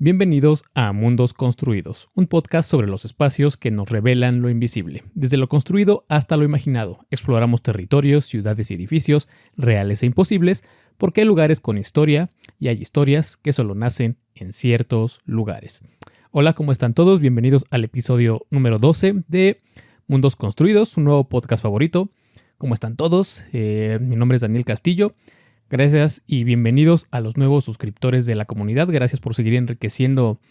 Bienvenidos a Mundos Construidos, un podcast sobre los espacios que nos revelan lo invisible. Desde lo construido hasta lo imaginado, exploramos territorios, ciudades y edificios, reales e imposibles, porque hay lugares con historia y hay historias que solo nacen en ciertos lugares. Hola, ¿cómo están todos? Bienvenidos al episodio número 12 de Mundos Construidos, su nuevo podcast favorito. ¿Cómo están todos? Mi nombre es Daniel Castillo. Gracias y bienvenidos a los nuevos suscriptores de la comunidad. Gracias por seguir enriqueciendo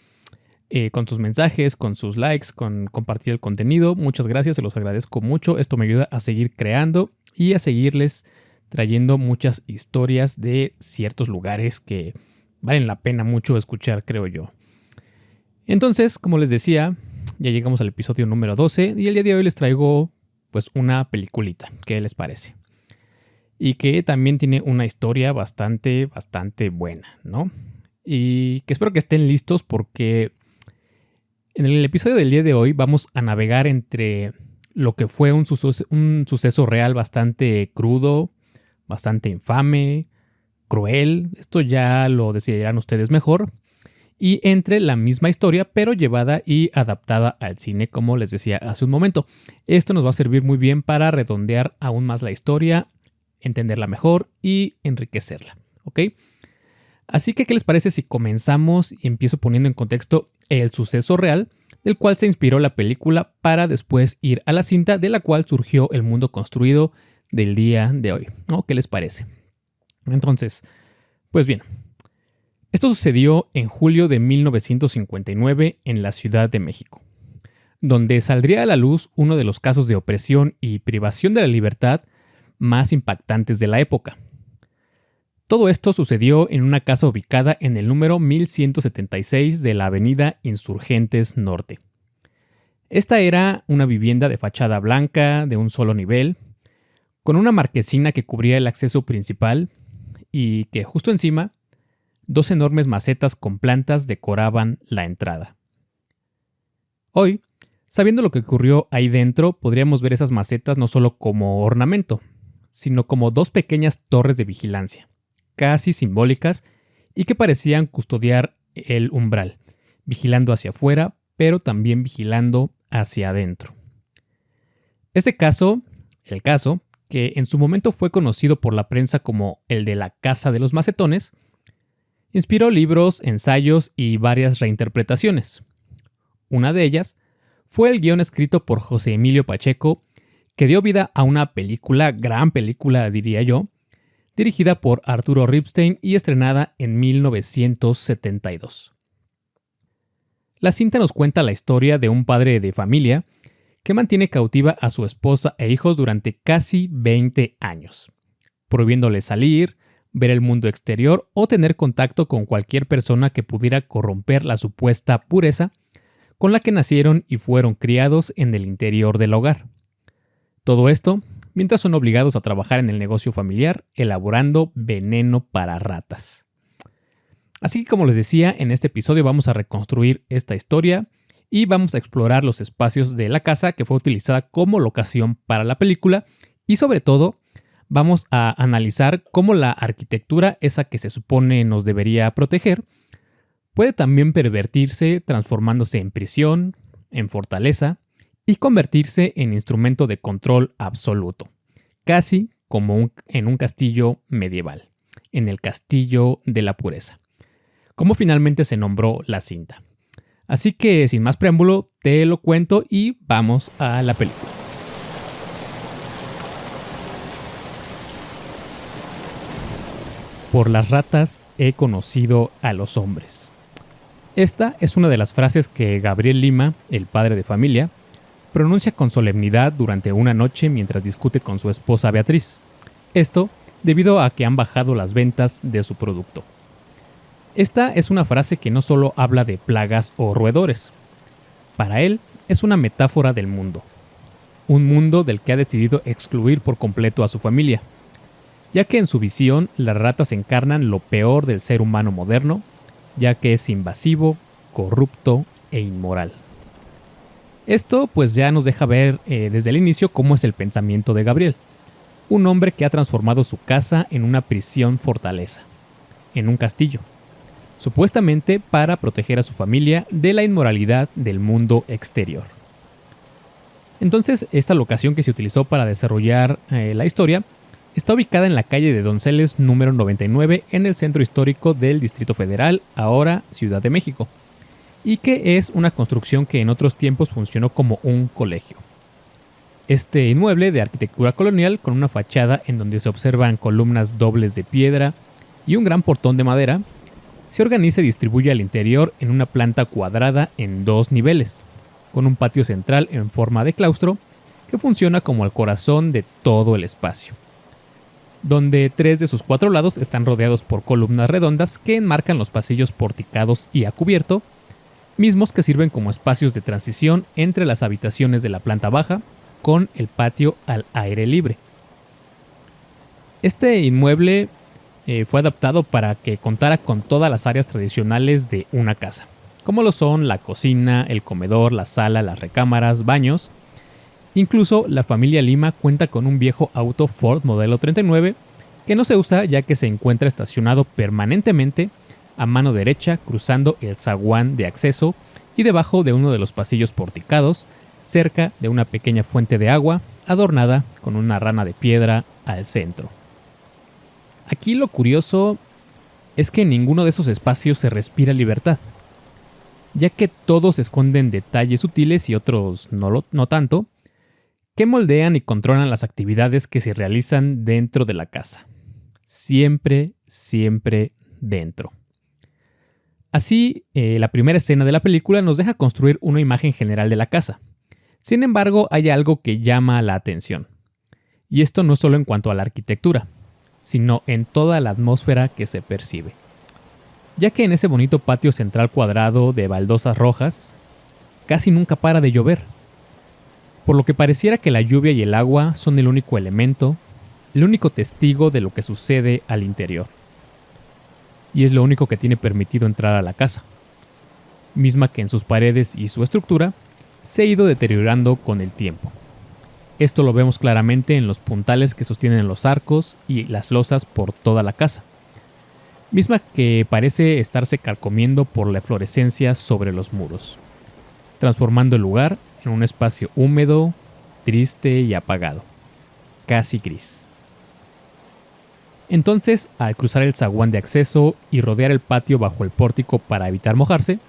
con sus mensajes, con sus likes, con compartir el contenido. Muchas gracias, se los agradezco mucho. Esto me ayuda a seguir creando y a seguirles trayendo muchas historias de ciertos lugares que valen la pena mucho escuchar, creo yo. Entonces, como les decía, ya llegamos al episodio número 12 y el día de hoy les traigo pues una peliculita. ¿Qué les parece? Y que también tiene una historia bastante buena, ¿no? Y que espero que estén listos porque en el episodio del día de hoy vamos a navegar entre lo que fue un suceso real bastante crudo, bastante infame, cruel, esto ya lo decidirán ustedes mejor, y entre la misma historia pero llevada y adaptada al cine, como les decía hace un momento. Esto nos va a servir muy bien para redondear aún más la historia, entenderla mejor y enriquecerla, ¿ok? Así que, ¿qué les parece si comenzamos y empiezo poniendo en contexto el suceso real del cual se inspiró la película para después ir a la cinta de la cual surgió el mundo construido del día de hoy, ¿no? ¿Qué les parece? Entonces, pues bien, esto sucedió en julio de 1959 en la Ciudad de México, donde saldría a la luz uno de los casos de opresión y privación de la libertad más impactantes de la época. Todo esto sucedió en una casa ubicada en el número 1176 de la avenida Insurgentes Norte. Esta era una vivienda de fachada blanca de un solo nivel, con una marquesina que cubría el acceso principal y que justo encima, dos enormes macetas con plantas decoraban la entrada. Hoy, sabiendo lo que ocurrió ahí dentro, podríamos ver esas macetas no solo como ornamento, sino como dos pequeñas torres de vigilancia, casi simbólicas, y que parecían custodiar el umbral, vigilando hacia afuera, pero también vigilando hacia adentro. El caso, que en su momento fue conocido por la prensa como el de la Casa de los Macetones, inspiró libros, ensayos y varias reinterpretaciones. Una de ellas fue el guión escrito por José Emilio Pacheco, que dio vida a una película, gran película diría yo, dirigida por Arturo Ripstein y estrenada en 1972. La cinta nos cuenta la historia de un padre de familia que mantiene cautiva a su esposa e hijos durante casi 20 años, prohibiéndoles salir, ver el mundo exterior o tener contacto con cualquier persona que pudiera corromper la supuesta pureza con la que nacieron y fueron criados en el interior del hogar. Todo esto mientras son obligados a trabajar en el negocio familiar elaborando veneno para ratas. Así que, como les decía, en este episodio vamos a reconstruir esta historia y vamos a explorar los espacios de la casa que fue utilizada como locación para la película y, sobre todo, vamos a analizar cómo la arquitectura, esa que se supone nos debería proteger, puede también pervertirse transformándose en prisión, en fortaleza y convertirse en instrumento de control absoluto, casi como en un castillo medieval, en el Castillo de la Pureza, como finalmente se nombró la cinta. Así que, sin más preámbulo, te lo cuento y vamos a la película. Por las ratas he conocido a los hombres. Esta es una de las frases que Gabriel Lima, el padre de familia, pronuncia con solemnidad durante una noche mientras discute con su esposa Beatriz. Esto debido a que han bajado las ventas de su producto. Esta es una frase que no solo habla de plagas o roedores. Para él es una metáfora del mundo. Un mundo del que ha decidido excluir por completo a su familia, ya que en su visión las ratas encarnan lo peor del ser humano moderno, ya que es invasivo, corrupto e inmoral. Esto pues ya nos deja ver desde el inicio cómo es el pensamiento de Gabriel, un hombre que ha transformado su casa en una prisión fortaleza, en un castillo. supuestamente para proteger a su familia de la inmoralidad del mundo exterior. Entonces, esta locación que se utilizó para desarrollar la historia está ubicada en la calle de Donceles número 99 en el centro histórico del Distrito Federal, ahora Ciudad de México, y que es una construcción que en otros tiempos funcionó como un colegio. Este inmueble de arquitectura colonial, con una fachada en donde se observan columnas dobles de piedra y un gran portón de madera, se organiza y distribuye al interior en una planta cuadrada en 2 niveles, con un patio central en forma de claustro que funciona como el corazón de todo el espacio, donde 3 de sus 4 lados están rodeados por columnas redondas que enmarcan los pasillos porticados y a cubierto, mismos que sirven como espacios de transición entre las habitaciones de la planta baja con el patio al aire libre. Este inmueble fue adaptado para que contara con todas las áreas tradicionales de una casa, como lo son la cocina, el comedor, la sala, las recámaras, baños. Incluso la familia Lima cuenta con un viejo auto Ford modelo 39 que no se usa ya que se encuentra estacionado permanentemente a mano derecha cruzando el zaguán de acceso y debajo de uno de los pasillos porticados, cerca de una pequeña fuente de agua adornada con una rana de piedra al centro. Aquí lo curioso es que en ninguno de esos espacios se respira libertad, ya que todos esconden detalles sutiles y otros no tanto, que moldean y controlan las actividades que se realizan dentro de la casa. Siempre, siempre dentro. Así, la primera escena de la película nos deja construir una imagen general de la casa. Sin embargo, hay algo que llama la atención. Y esto no solo en cuanto a la arquitectura, sino en toda la atmósfera que se percibe. Ya que en ese bonito patio central cuadrado de baldosas rojas, casi nunca para de llover. Por lo que pareciera que la lluvia y el agua son el único elemento, el único testigo de lo que sucede al interior. Y es lo único que tiene permitido entrar a la casa, misma que en sus paredes y su estructura se ha ido deteriorando con el tiempo. Esto lo vemos claramente en los puntales que sostienen los arcos y las losas por toda la casa, misma que parece estarse carcomiendo por la eflorescencia sobre los muros, transformando el lugar en un espacio húmedo, triste y apagado, casi gris. Entonces, al cruzar el zaguán de acceso y rodear el patio bajo el pórtico para evitar mojarse,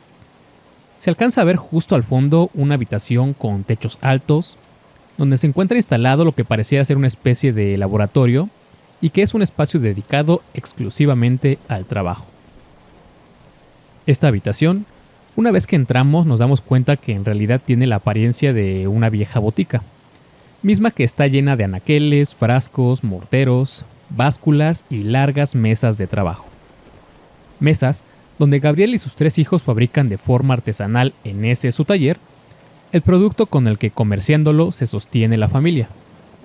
se alcanza a ver justo al fondo una habitación con techos altos, donde se encuentra instalado lo que parecía ser una especie de laboratorio y que es un espacio dedicado exclusivamente al trabajo. Esta habitación, una vez que entramos, nos damos cuenta que en realidad tiene la apariencia de una vieja botica, misma que está llena de anaqueles, frascos, morteros, básculas y largas mesas de trabajo. Mesas donde Gabriel y sus 3 hijos fabrican de forma artesanal en ese su taller el producto con el que comerciándolo se sostiene la familia,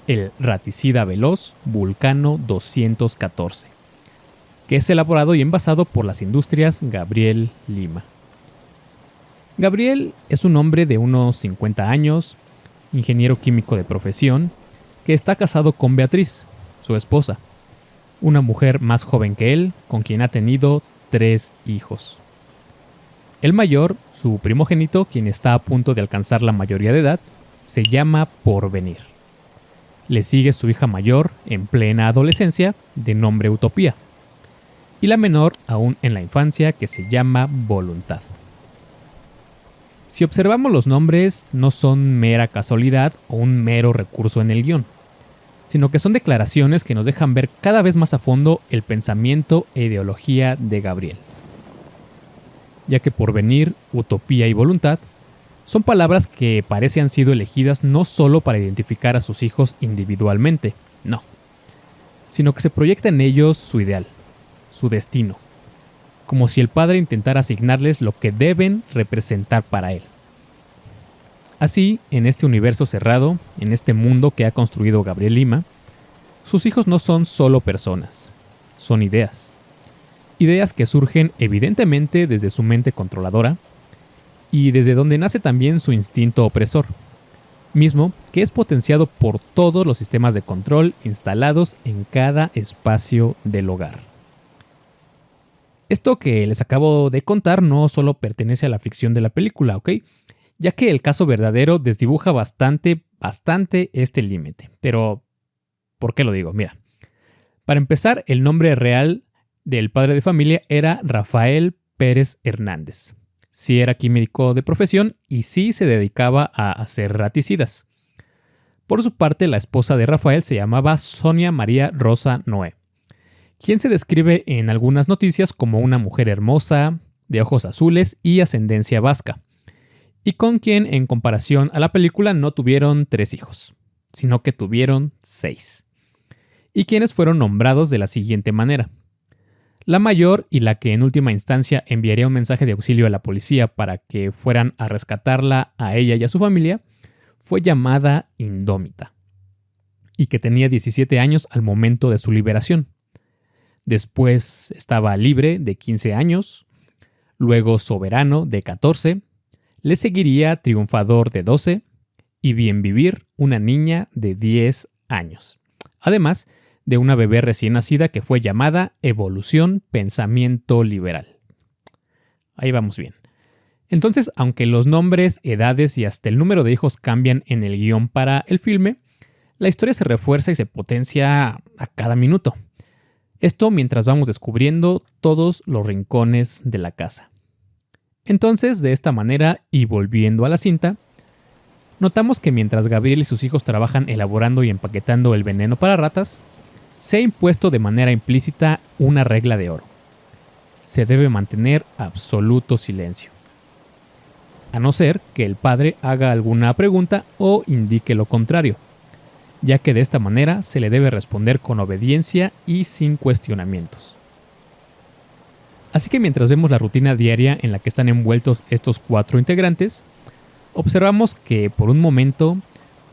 el raticida veloz Vulcano 214, que es elaborado y envasado por las industrias Gabriel Lima. Gabriel es un hombre de unos 50 años, ingeniero químico de profesión, que está casado con Beatriz, su esposa, una mujer más joven que él, con quien ha tenido 3 hijos. El mayor, su primogénito, quien está a punto de alcanzar la mayoría de edad, se llama Porvenir. Le sigue su hija mayor, en plena adolescencia, de nombre Utopía, y la menor, aún en la infancia, que se llama Voluntad. Si observamos los nombres, no son mera casualidad o un mero recurso en el guión, sino que son declaraciones que nos dejan ver cada vez más a fondo el pensamiento e ideología de Gabriel. Ya que Porvenir, Utopía y Voluntad son palabras que parece han sido elegidas no solo para identificar a sus hijos individualmente, no, sino que se proyecta en ellos su ideal, su destino, como si el padre intentara asignarles lo que deben representar para él. Así, en este universo cerrado, en este mundo que ha construido Gabriel Lima, sus hijos no son solo personas, son ideas. Ideas que surgen evidentemente desde su mente controladora y desde donde nace también su instinto opresor, mismo que es potenciado por todos los sistemas de control instalados en cada espacio del hogar. Esto que les acabo de contar no solo pertenece a la ficción de la película, ¿ok? Ya que el caso verdadero desdibuja bastante este límite. Pero, ¿por qué lo digo? Mira, para empezar, el nombre real del padre de familia era Rafael Pérez Hernández. Sí era químico de profesión y sí se dedicaba a hacer raticidas. Por su parte, la esposa de Rafael se llamaba Sonia María Rosa Noé, quien se describe en algunas noticias como una mujer hermosa, de ojos azules y ascendencia vasca, y con quien, en comparación a la película, no tuvieron 3 hijos, sino que tuvieron 6, y quienes fueron nombrados de la siguiente manera. La mayor, y la que en última instancia enviaría un mensaje de auxilio a la policía para que fueran a rescatarla a ella y a su familia, fue llamada Indómita, y que tenía 17 años al momento de su liberación. Después estaba Libre, de 15 años, luego Soberano, de 14, le seguiría Triunfador, de 12, y Bien Vivir, una niña de 10 años. Además de una bebé recién nacida que fue llamada Evolución Pensamiento Liberal. Ahí vamos bien. Entonces, aunque los nombres, edades y hasta el número de hijos cambian en el guión para el filme, la historia se refuerza y se potencia a cada minuto. Esto mientras vamos descubriendo todos los rincones de la casa. Entonces, de esta manera, y volviendo a la cinta, notamos que mientras Gabriel y sus hijos trabajan elaborando y empaquetando el veneno para ratas, se ha impuesto de manera implícita una regla de oro. Se debe mantener absoluto silencio, a no ser que el padre haga alguna pregunta o indique lo contrario, ya que de esta manera se le debe responder con obediencia y sin cuestionamientos. Así que mientras vemos la rutina diaria en la que están envueltos estos 4 integrantes, observamos que por un momento,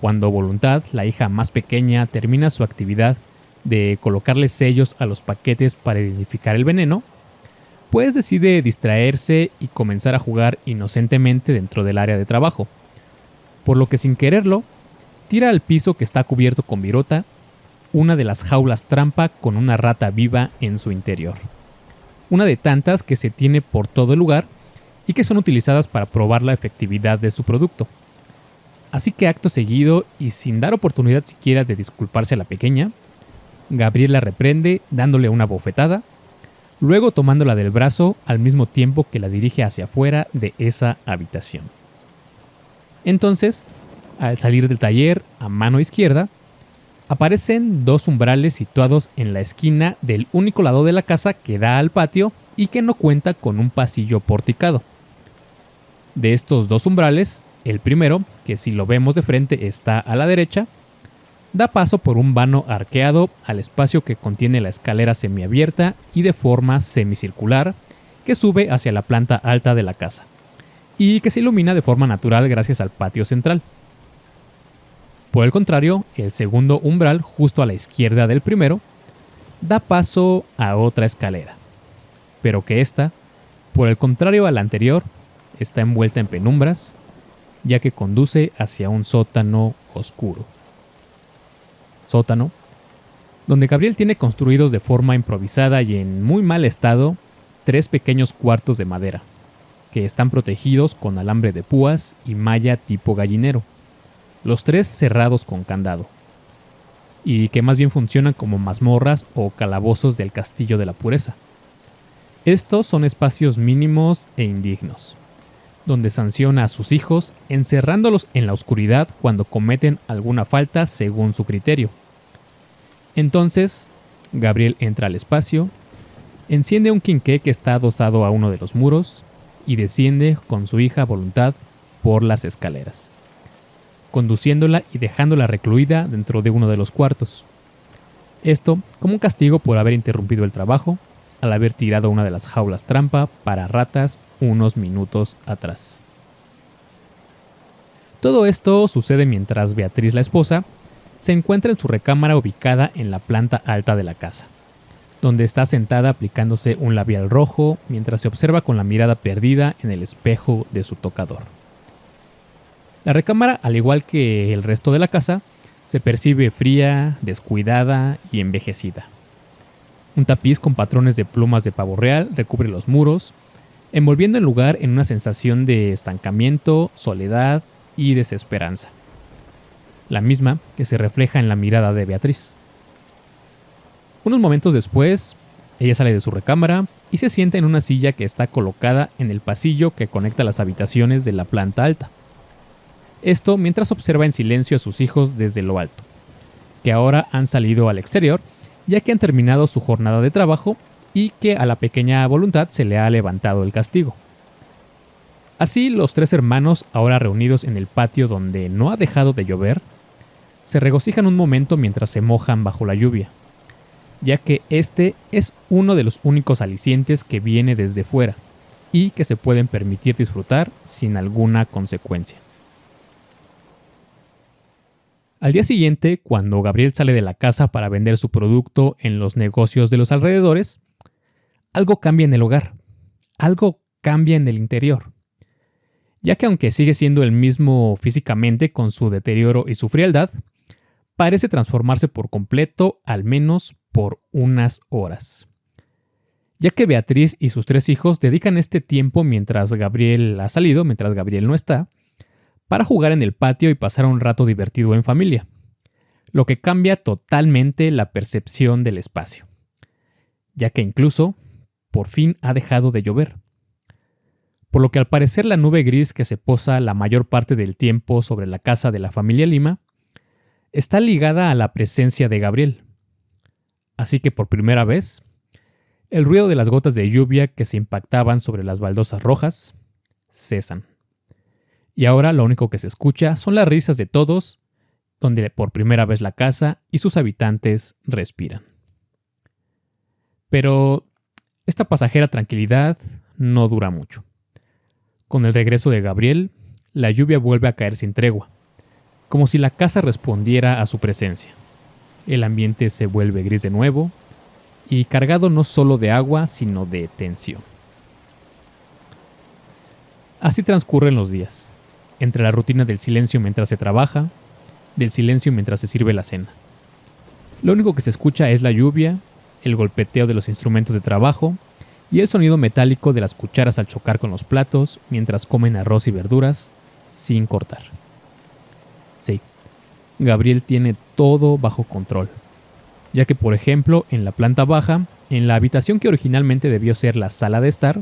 cuando Voluntad, la hija más pequeña, termina su actividad de colocarle sellos a los paquetes para identificar el veneno, pues decide distraerse y comenzar a jugar inocentemente dentro del área de trabajo, por lo que sin quererlo, tira al piso que está cubierto con virota una de las jaulas trampa con una rata viva en su interior. Una de tantas que se tiene por todo el lugar y que son utilizadas para probar la efectividad de su producto. Así que acto seguido y sin dar oportunidad siquiera de disculparse a la pequeña, Gabriel la reprende dándole una bofetada, luego tomándola del brazo al mismo tiempo que la dirige hacia afuera de esa habitación. Entonces, al salir del taller a mano izquierda, aparecen 2 umbrales situados en la esquina del único lado de la casa que da al patio y que no cuenta con un pasillo porticado. De estos 2 umbrales, el primero, que si lo vemos de frente está a la derecha, da paso por un vano arqueado al espacio que contiene la escalera semiabierta y de forma semicircular que sube hacia la planta alta de la casa, y que se ilumina de forma natural gracias al patio central. Por el contrario, el segundo umbral, justo a la izquierda del primero, da paso a otra escalera, pero que esta, por el contrario a la anterior, está envuelta en penumbras, ya que conduce hacia un sótano oscuro. Sótano, donde Gabriel tiene construidos de forma improvisada y en muy mal estado 3 pequeños cuartos de madera, que están protegidos con alambre de púas y malla tipo gallinero, los 3 cerrados con candado, y que más bien funcionan como mazmorras o calabozos del castillo de la pureza. Estos son espacios mínimos e indignos, donde sanciona a sus hijos encerrándolos en la oscuridad cuando cometen alguna falta según su criterio. Entonces, Gabriel entra al espacio, enciende un quinqué que está adosado a uno de los muros y desciende con su hija Voluntad por las escaleras, conduciéndola y dejándola recluida dentro de uno de los cuartos. Esto como un castigo por haber interrumpido el trabajo al haber tirado una de las jaulas trampa para ratas unos minutos atrás. Todo esto sucede mientras Beatriz, la esposa, se encuentra en su recámara ubicada en la planta alta de la casa, donde está sentada aplicándose un labial rojo mientras se observa con la mirada perdida en el espejo de su tocador. La recámara, al igual que el resto de la casa, se percibe fría, descuidada y envejecida. Un tapiz con patrones de plumas de pavo real recubre los muros, envolviendo el lugar en una sensación de estancamiento, soledad y desesperanza. La misma que se refleja en la mirada de Beatriz. Unos momentos después, ella sale de su recámara y se sienta en una silla que está colocada en el pasillo que conecta las habitaciones de la planta alta. Esto mientras observa en silencio a sus hijos desde lo alto, que ahora han salido al exterior ya que han terminado su jornada de trabajo y que a la pequeña voluntad se le ha levantado el castigo. Así, los tres hermanos, ahora reunidos en el patio donde no ha dejado de llover, se regocijan un momento mientras se mojan bajo la lluvia, ya que este es uno de los únicos alicientes que viene desde fuera y que se pueden permitir disfrutar sin alguna consecuencia. Al día siguiente, cuando Gabriel sale de la casa para vender su producto en los negocios de los alrededores, algo cambia en el hogar, algo cambia en el interior, ya que aunque sigue siendo el mismo físicamente con su deterioro y su frialdad, parece transformarse por completo, al menos por unas horas. Ya que Beatriz y sus tres hijos dedican este tiempo mientras Gabriel ha salido, mientras Gabriel no está, para jugar en el patio y pasar un rato divertido en familia, lo que cambia totalmente la percepción del espacio, ya que incluso, por fin ha dejado de llover. Por lo que al parecer la nube gris que se posa la mayor parte del tiempo sobre la casa de la familia Lima está ligada a la presencia de Gabriel. Así que por primera vez, el ruido de las gotas de lluvia que se impactaban sobre las baldosas rojas cesan. Y ahora lo único que se escucha son las risas de todos, donde por primera vez la casa y sus habitantes respiran. Pero esta pasajera tranquilidad no dura mucho. Con el regreso de Gabriel, la lluvia vuelve a caer sin tregua, como si la casa respondiera a su presencia. El ambiente se vuelve gris de nuevo y cargado no solo de agua, sino de tensión. Así transcurren los días, entre la rutina del silencio mientras se trabaja, del silencio mientras se sirve la cena. Lo único que se escucha es la lluvia, el golpeteo de los instrumentos de trabajo y el sonido metálico de las cucharas al chocar con los platos mientras comen arroz y verduras sin cortar. Sí, Gabriel tiene todo bajo control, ya que por ejemplo en la planta baja, en la habitación que originalmente debió ser la sala de estar,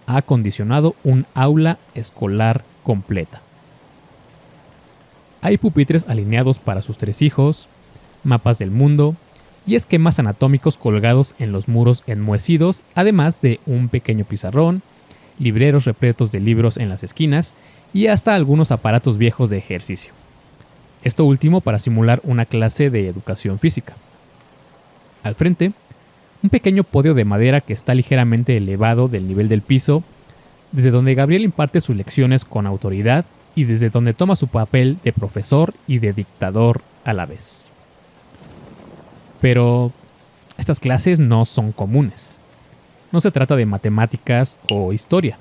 ha acondicionado un aula escolar completa. Hay pupitres alineados para sus tres hijos, mapas del mundo y esquemas anatómicos colgados en los muros enmohecidos, además de un pequeño pizarrón, libreros repletos de libros en las esquinas y hasta algunos aparatos viejos de ejercicio. Esto último para simular una clase de educación física. Al frente, un pequeño podio de madera que está ligeramente elevado del nivel del piso, desde donde Gabriel imparte sus lecciones con autoridad y desde donde toma su papel de profesor y de dictador a la vez. Pero estas clases no son comunes. No se trata de matemáticas o historia,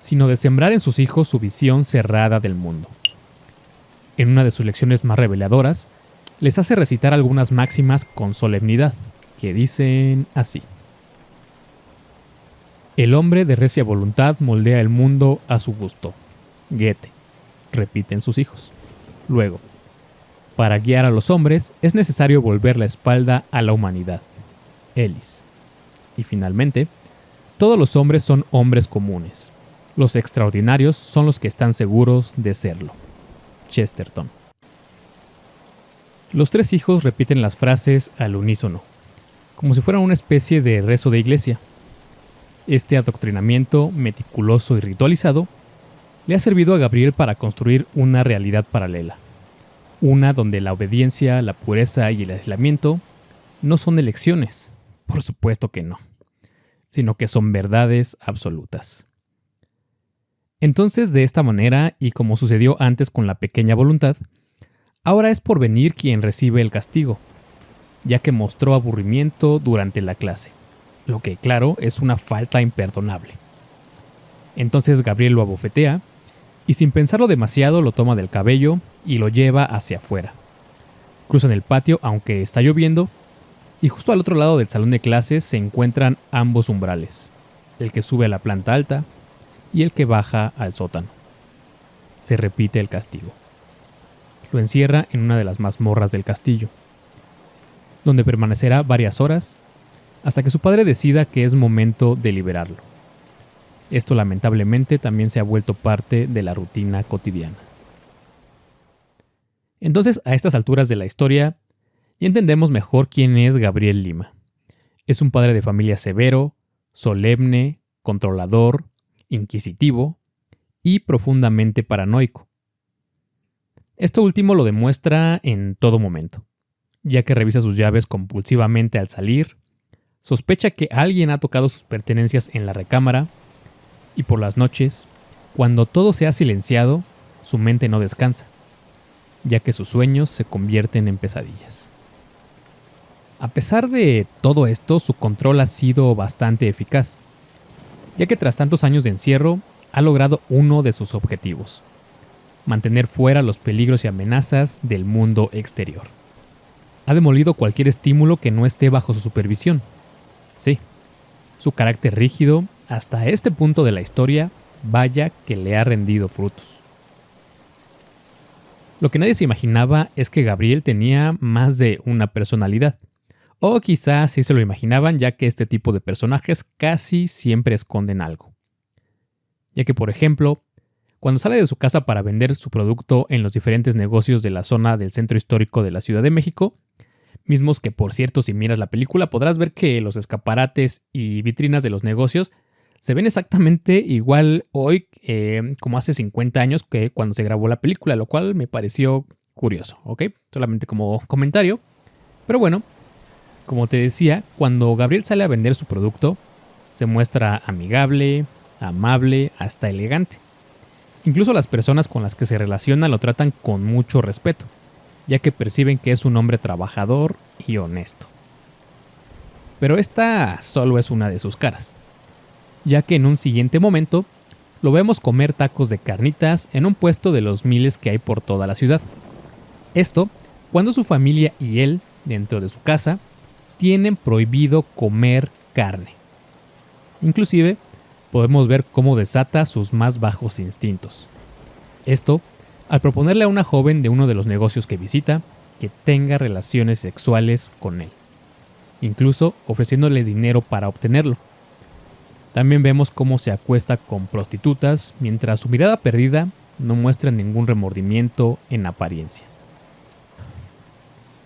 sino de sembrar en sus hijos su visión cerrada del mundo. En una de sus lecciones más reveladoras, les hace recitar algunas máximas con solemnidad, que dicen así. El hombre de recia voluntad moldea el mundo a su gusto. Goethe, repiten sus hijos. Luego, para guiar a los hombres es necesario volver la espalda a la humanidad. Ellis. Y finalmente, todos los hombres son hombres comunes. Los extraordinarios son los que están seguros de serlo. Chesterton. Los tres hijos repiten las frases al unísono, como si fuera una especie de rezo de iglesia. Este adoctrinamiento meticuloso y ritualizado le ha servido a Gabriel para construir una realidad paralela. Una donde la obediencia, la pureza y el aislamiento no son elecciones, por supuesto que no, sino que son verdades absolutas. Entonces, de esta manera, y como sucedió antes con la pequeña voluntad, ahora es Porvenir quien recibe el castigo, ya que mostró aburrimiento durante la clase, lo que, claro, es una falta imperdonable. Entonces Gabriel lo abofetea, y sin pensarlo demasiado lo toma del cabello y lo lleva hacia afuera. Cruzan el patio aunque está lloviendo, Y justo al otro lado del salón de clases se encuentran ambos umbrales, el que sube a la planta alta y el que baja al sótano. Se repite el castigo. Lo encierra en una de las mazmorras del castillo, donde permanecerá varias horas hasta que su padre decida que es momento de liberarlo. Esto lamentablemente también se ha vuelto parte de la rutina cotidiana. Entonces, a estas alturas de la historia, ya entendemos mejor quién es Gabriel Lima. Es un padre de familia severo, solemne, controlador, inquisitivo y profundamente paranoico. Esto último lo demuestra en todo momento, ya que revisa sus llaves compulsivamente al salir, sospecha que alguien ha tocado sus pertenencias en la recámara y por las noches, cuando todo se ha silenciado, su mente no descansa, ya que sus sueños se convierten en pesadillas. A pesar de todo esto, su control ha sido bastante eficaz, ya que tras tantos años de encierro, ha logrado uno de sus objetivos: mantener fuera los peligros y amenazas del mundo exterior. Ha demolido cualquier estímulo que no esté bajo su supervisión. Sí, su carácter rígido, hasta este punto de la historia, vaya que le ha rendido frutos. Lo que nadie se imaginaba es que Gabriel tenía más de una personalidad. O quizás sí se lo imaginaban, ya que este tipo de personajes casi siempre esconden algo. Ya que, por ejemplo, cuando sale de su casa para vender su producto en los diferentes negocios de la zona del centro histórico de la Ciudad de México, mismos que, por cierto, si miras la película podrás ver que los escaparates y vitrinas de los negocios se ven exactamente igual hoy como hace 50 años que cuando se grabó la película, lo cual me pareció curioso, ¿ok? Solamente como comentario. Pero bueno, como te decía, cuando Gabriel sale a vender su producto, se muestra amigable, amable, hasta elegante. Incluso las personas con las que se relaciona lo tratan con mucho respeto, ya que perciben que es un hombre trabajador y honesto. Pero esta solo es una de sus caras, ya que en un siguiente momento lo vemos comer tacos de carnitas en un puesto de los miles que hay por toda la ciudad. Esto cuando su familia y él, dentro de su casa, tienen prohibido comer carne. Inclusive, podemos ver cómo desata sus más bajos instintos. Esto al proponerle a una joven de uno de los negocios que visita que tenga relaciones sexuales con él, incluso ofreciéndole dinero para obtenerlo. También vemos cómo se acuesta con prostitutas mientras su mirada perdida no muestra ningún remordimiento en apariencia.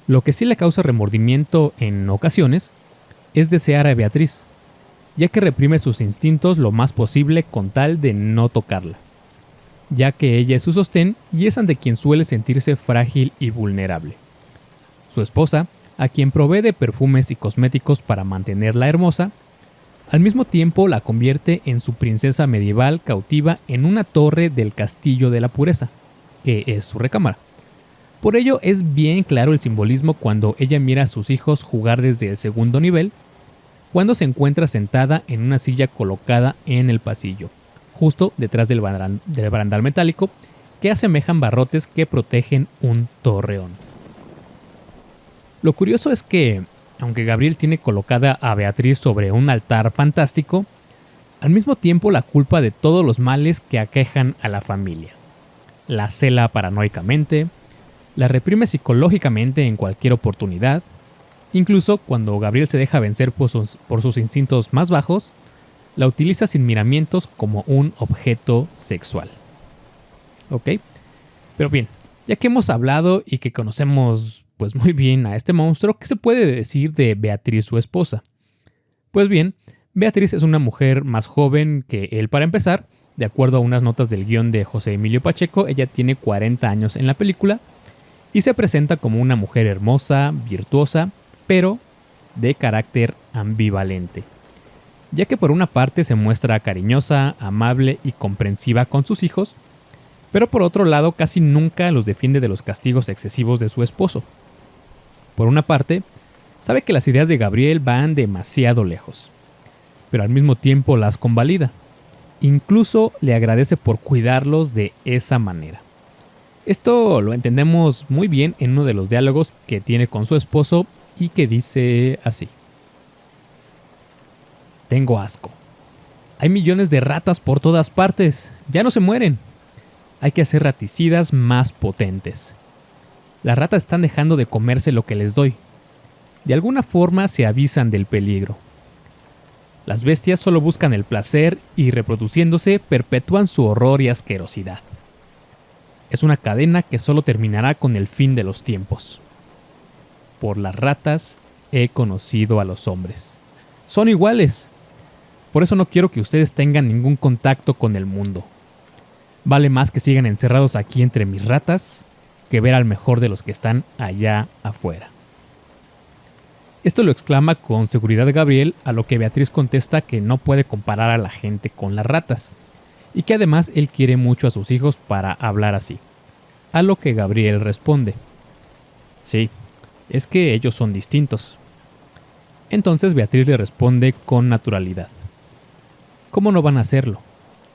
Lo que sí le causa remordimiento en ocasiones es desear a Beatriz, ya que reprime sus instintos lo más posible con tal de no tocarla, ya que ella es su sostén y es ante quien suele sentirse frágil y vulnerable. Su esposa, a quien provee de perfumes y cosméticos para mantenerla hermosa, al mismo tiempo la convierte en su princesa medieval cautiva en una torre del Castillo de la Pureza, que es su recámara. Por ello es bien claro el simbolismo cuando ella mira a sus hijos jugar desde el segundo nivel, cuando se encuentra sentada en una silla colocada en el pasillo, justo detrás del barandal metálico, que asemejan barrotes que protegen un torreón. Lo curioso es que, aunque Gabriel tiene colocada a Beatriz sobre un altar fantástico, al mismo tiempo la culpa de todos los males que aquejan a la familia. La cela paranoicamente, la reprime psicológicamente en cualquier oportunidad, incluso cuando Gabriel se deja vencer por sus instintos más bajos, la utiliza sin miramientos como un objeto sexual. ¿Ok? Pero bien, ya que hemos hablado y que conocemos pues muy bien a este monstruo, ¿qué se puede decir de Beatriz, su esposa? Pues bien, Beatriz es una mujer más joven que él para empezar. De acuerdo a unas notas del guión de José Emilio Pacheco, ella tiene 40 años en la película y se presenta como una mujer hermosa, virtuosa, pero de carácter ambivalente, ya que por una parte se muestra cariñosa, amable y comprensiva con sus hijos, pero por otro lado casi nunca los defiende de los castigos excesivos de su esposo. Por una parte, sabe que las ideas de Gabriel van demasiado lejos, pero al mismo tiempo las convalida. Incluso le agradece por cuidarlos de esa manera. Esto lo entendemos muy bien en uno de los diálogos que tiene con su esposo y que dice así. Tengo asco. Hay millones de ratas por todas partes. Ya no se mueren. Hay que hacer raticidas más potentes. Las ratas están dejando de comerse lo que les doy. De alguna forma se avisan del peligro. Las bestias solo buscan el placer y reproduciéndose perpetúan su horror y asquerosidad. Es una cadena que solo terminará con el fin de los tiempos. Por las ratas he conocido a los hombres. Son iguales. Por eso no quiero que ustedes tengan ningún contacto con el mundo. Vale más que sigan encerrados aquí entre mis ratas que ver al mejor de los que están allá afuera. Esto lo exclama con seguridad Gabriel, a lo que Beatriz contesta que no puede comparar a la gente con las ratas, y que además él quiere mucho a sus hijos para hablar así. A lo que Gabriel responde: sí, es que ellos son distintos. Entonces Beatriz le responde con naturalidad: ¿cómo no van a hacerlo,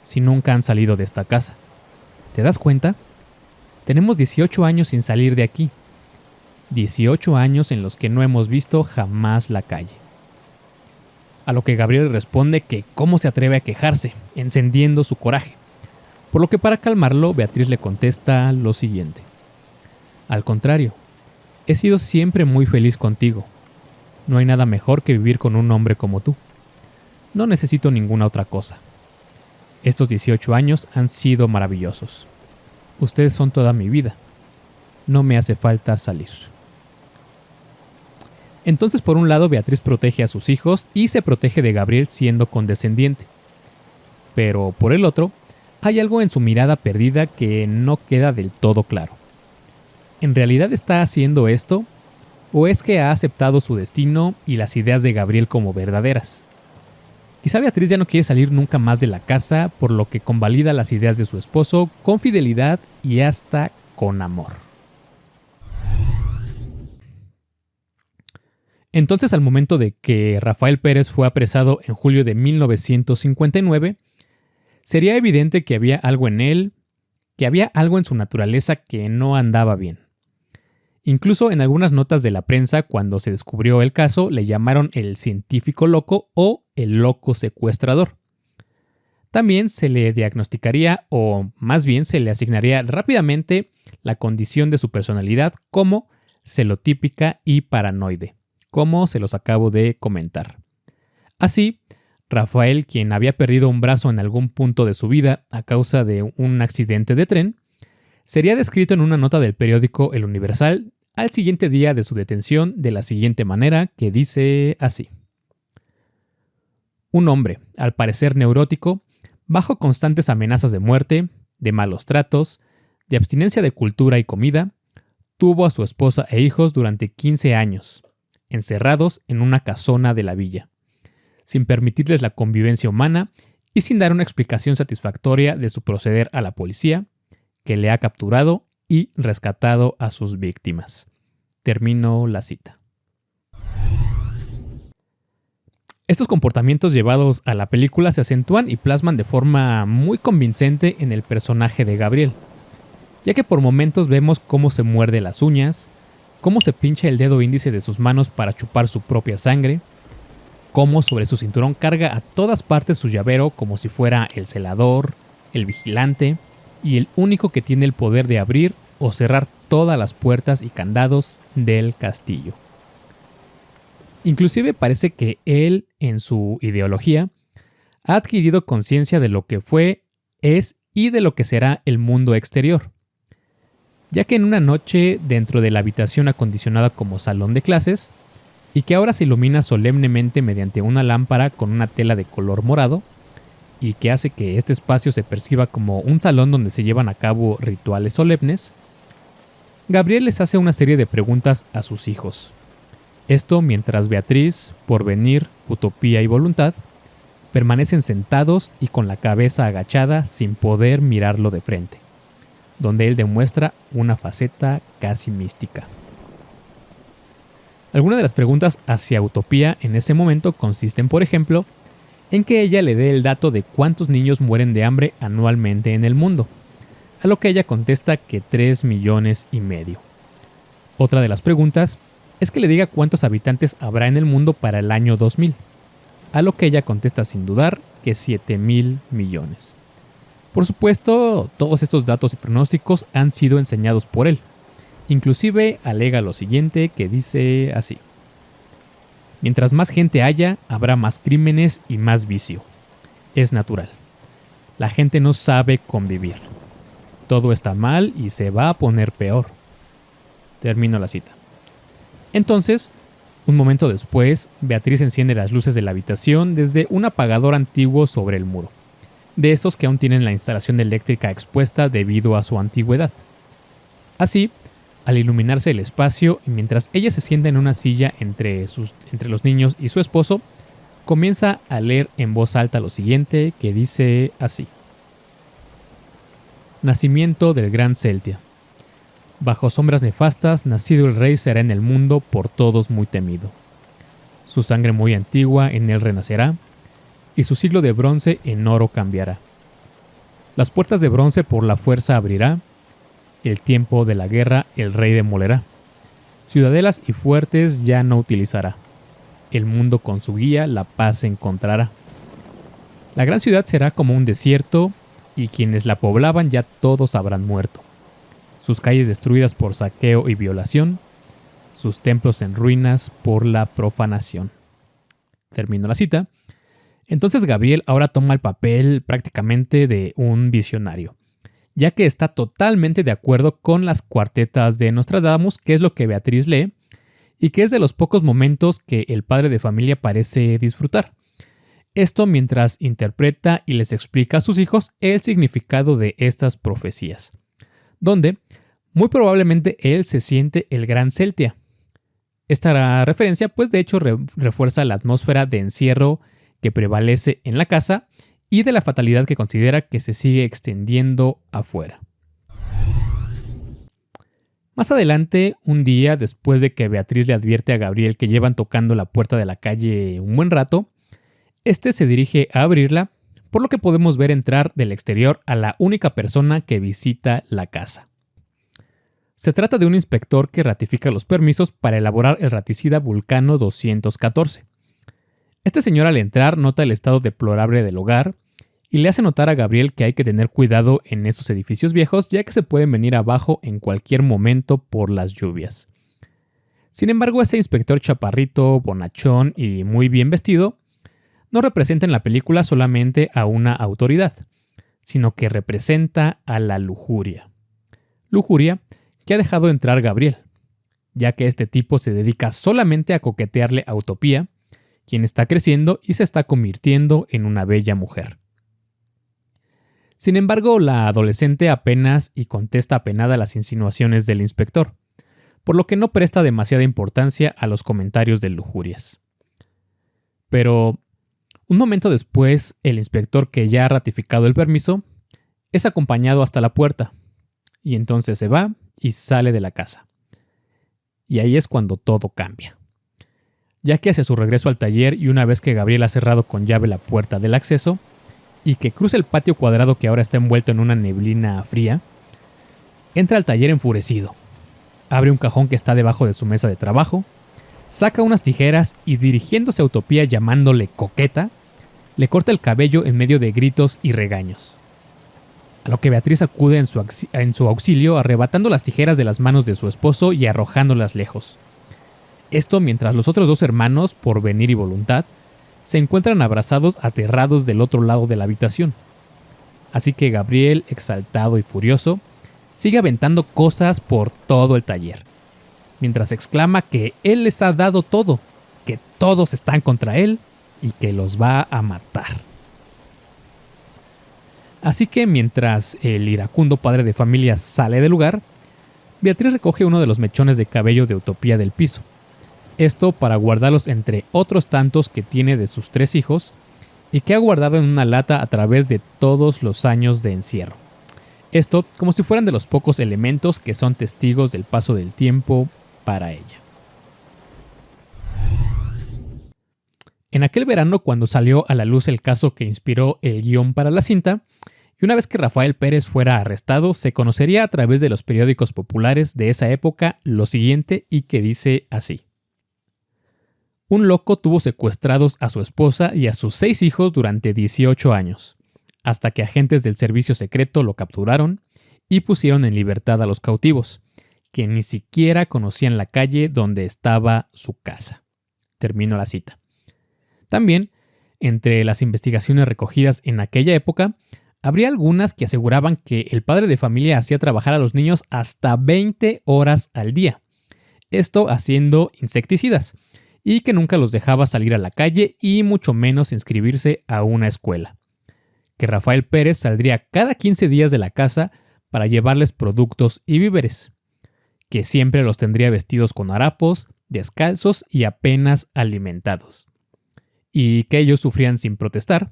si nunca han salido de esta casa? ¿Te das cuenta? Tenemos 18 años sin salir de aquí. 18 años en los que no hemos visto jamás la calle. A lo que Gabriel responde que cómo se atreve a quejarse, encendiendo su coraje. Por lo que para calmarlo, Beatriz le contesta lo siguiente: al contrario, he sido siempre muy feliz contigo. No hay nada mejor que vivir con un hombre como tú. No necesito ninguna otra cosa. Estos 18 años han sido maravillosos. Ustedes son toda mi vida. No me hace falta salir. Entonces, por un lado, Beatriz protege a sus hijos y se protege de Gabriel siendo condescendiente. Pero por el otro, hay algo en su mirada perdida que no queda del todo claro. ¿En realidad está haciendo esto? ¿O es que ha aceptado su destino y las ideas de Gabriel como verdaderas? Quizá Beatriz ya no quiere salir nunca más de la casa, por lo que convalida las ideas de su esposo con fidelidad y hasta con amor. Entonces, al momento de que Rafael Pérez fue apresado en julio de 1959, sería evidente que había algo en él, que había algo en su naturaleza que no andaba bien. Incluso en algunas notas de la prensa, cuando se descubrió el caso, le llamaron el científico loco o el loco secuestrador. También se le diagnosticaría, o más bien se le asignaría rápidamente, la condición de su personalidad como celotípica y paranoide, como se los acabo de comentar. Así, Rafael, quien había perdido un brazo en algún punto de su vida a causa de un accidente de tren, sería descrito en una nota del periódico El Universal al siguiente día de su detención de la siguiente manera, que dice así: un hombre, al parecer neurótico, bajo constantes amenazas de muerte, de malos tratos, de abstinencia de cultura y comida, tuvo a su esposa e hijos durante 15 años, encerrados en una casona de la villa, sin permitirles la convivencia humana y sin dar una explicación satisfactoria de su proceder a la policía, que le ha capturado y rescatado a sus víctimas. Termino la cita. Estos comportamientos llevados a la película se acentúan y plasman de forma muy convincente en el personaje de Gabriel, ya que por momentos vemos cómo se muerde las uñas, cómo se pincha el dedo índice de sus manos para chupar su propia sangre, cómo sobre su cinturón carga a todas partes su llavero como si fuera el celador, el vigilante y el único que tiene el poder de abrir o cerrar todas las puertas y candados del castillo. Inclusive parece que él, en su ideología, ha adquirido conciencia de lo que fue, es y de lo que será el mundo exterior, ya que en una noche dentro de la habitación acondicionada como salón de clases, y que ahora se ilumina solemnemente mediante una lámpara con una tela de color morado, y que hace que este espacio se perciba como un salón donde se llevan a cabo rituales solemnes, Gabriel les hace una serie de preguntas a sus hijos. Esto mientras Beatriz, Porvenir, Utopía y Voluntad permanecen sentados y con la cabeza agachada sin poder mirarlo de frente, donde él demuestra una faceta casi mística. Algunas de las preguntas hacia Utopía en ese momento consisten, por ejemplo, en que ella le dé el dato de cuántos niños mueren de hambre anualmente en el mundo, a lo que ella contesta que 3,5 millones. Otra de las preguntas es que le diga cuántos habitantes habrá en el mundo para el año 2000, a lo que ella contesta sin dudar que 7.000 millones. Por supuesto, todos estos datos y pronósticos han sido enseñados por él. Inclusive alega lo siguiente, que dice así: mientras más gente haya, habrá más crímenes y más vicio. Es natural. La gente no sabe convivir. Todo está mal y se va a poner peor. Termino la cita. Entonces, un momento después, Beatriz enciende las luces de la habitación desde un apagador antiguo sobre el muro, de esos que aún tienen la instalación eléctrica expuesta debido a su antigüedad. Así, al iluminarse el espacio y mientras ella se sienta en una silla entre los niños y su esposo, comienza a leer en voz alta lo siguiente, que dice así: Nacimiento del gran Celtia. Bajo sombras nefastas, nacido el rey será en el mundo por todos muy temido. Su sangre muy antigua en él renacerá, y su siglo de bronce en oro cambiará. Las puertas de bronce por la fuerza abrirá, el tiempo de la guerra el rey demolerá. Ciudadelas y fuertes ya no utilizará. El mundo con su guía la paz encontrará. La gran ciudad será como un desierto, y quienes la poblaban ya todos habrán muerto. Sus calles destruidas por saqueo y violación, sus templos en ruinas por la profanación. Termino la cita. Entonces Gabriel ahora toma el papel prácticamente de un visionario, ya que está totalmente de acuerdo con las cuartetas de Nostradamus, que es lo que Beatriz lee, y que es de los pocos momentos que el padre de familia parece disfrutar. Esto mientras interpreta y les explica a sus hijos el significado de estas profecías, donde muy probablemente él se siente el gran Celtia. Esta referencia, pues de hecho refuerza la atmósfera de encierro que prevalece en la casa y de la fatalidad que considera que se sigue extendiendo afuera. Más adelante, un día después de que Beatriz le advierte a Gabriel que llevan tocando la puerta de la calle un buen rato, este se dirige a abrirla, por lo que podemos ver entrar del exterior a la única persona que visita la casa. Se trata de un inspector que ratifica los permisos para elaborar el raticida Vulcano 214. Este señor al entrar nota el estado deplorable del hogar y le hace notar a Gabriel que hay que tener cuidado en esos edificios viejos, ya que se pueden venir abajo en cualquier momento por las lluvias. Sin embargo, ese inspector chaparrito, bonachón y muy bien vestido no representa en la película solamente a una autoridad, sino que representa a la lujuria. Lujuria que ha dejado entrar Gabriel, ya que este tipo se dedica solamente a coquetearle a Utopía, quien está creciendo y se está convirtiendo en una bella mujer. Sin embargo, la adolescente apenas y contesta apenada a las insinuaciones del inspector, por lo que no presta demasiada importancia a los comentarios de lujurias. Pero, un momento después, el inspector, que ya ha ratificado el permiso, es acompañado hasta la puerta, y entonces se va y sale de la casa. Y ahí es cuando todo cambia, ya que hacia su regreso al taller y una vez que Gabriel ha cerrado con llave la puerta del acceso, y que cruza el patio cuadrado que ahora está envuelto en una neblina fría, entra al taller enfurecido, abre un cajón que está debajo de su mesa de trabajo, saca unas tijeras y dirigiéndose a Utopía llamándole coqueta, le corta el cabello en medio de gritos y regaños. A lo que Beatriz acude en su auxilio arrebatando las tijeras de las manos de su esposo y arrojándolas lejos. Esto mientras los otros dos hermanos, por venir y voluntad, se encuentran abrazados aterrados del otro lado de la habitación. Así que Gabriel, exaltado y furioso, sigue aventando cosas por todo el taller, mientras exclama que él les ha dado todo, que todos están contra él y que los va a matar. Así que mientras el iracundo padre de familia sale del lugar, Beatriz recoge uno de los mechones de cabello de Utopía del piso. Esto para guardarlos entre otros tantos que tiene de sus 3 hijos y que ha guardado en una lata a través de todos los años de encierro. Esto como si fueran de los pocos elementos que son testigos del paso del tiempo para ella. En aquel verano, cuando salió a la luz el caso que inspiró el guión para la cinta, y una vez que Rafael Pérez fuera arrestado, se conocería a través de los periódicos populares de esa época lo siguiente y que dice así. Un loco tuvo secuestrados a su esposa y a sus 6 hijos durante 18 años, hasta que agentes del servicio secreto lo capturaron y pusieron en libertad a los cautivos, que ni siquiera conocían la calle donde estaba su casa. Termino la cita. También, entre las investigaciones recogidas en aquella época, habría algunas que aseguraban que el padre de familia hacía trabajar a los niños hasta 20 horas al día, esto haciendo insecticidas, y que nunca los dejaba salir a la calle y mucho menos inscribirse a una escuela. Que Rafael Pérez saldría cada 15 días de la casa para llevarles productos y víveres. Que siempre los tendría vestidos con harapos, descalzos y apenas alimentados. Y que ellos sufrían sin protestar,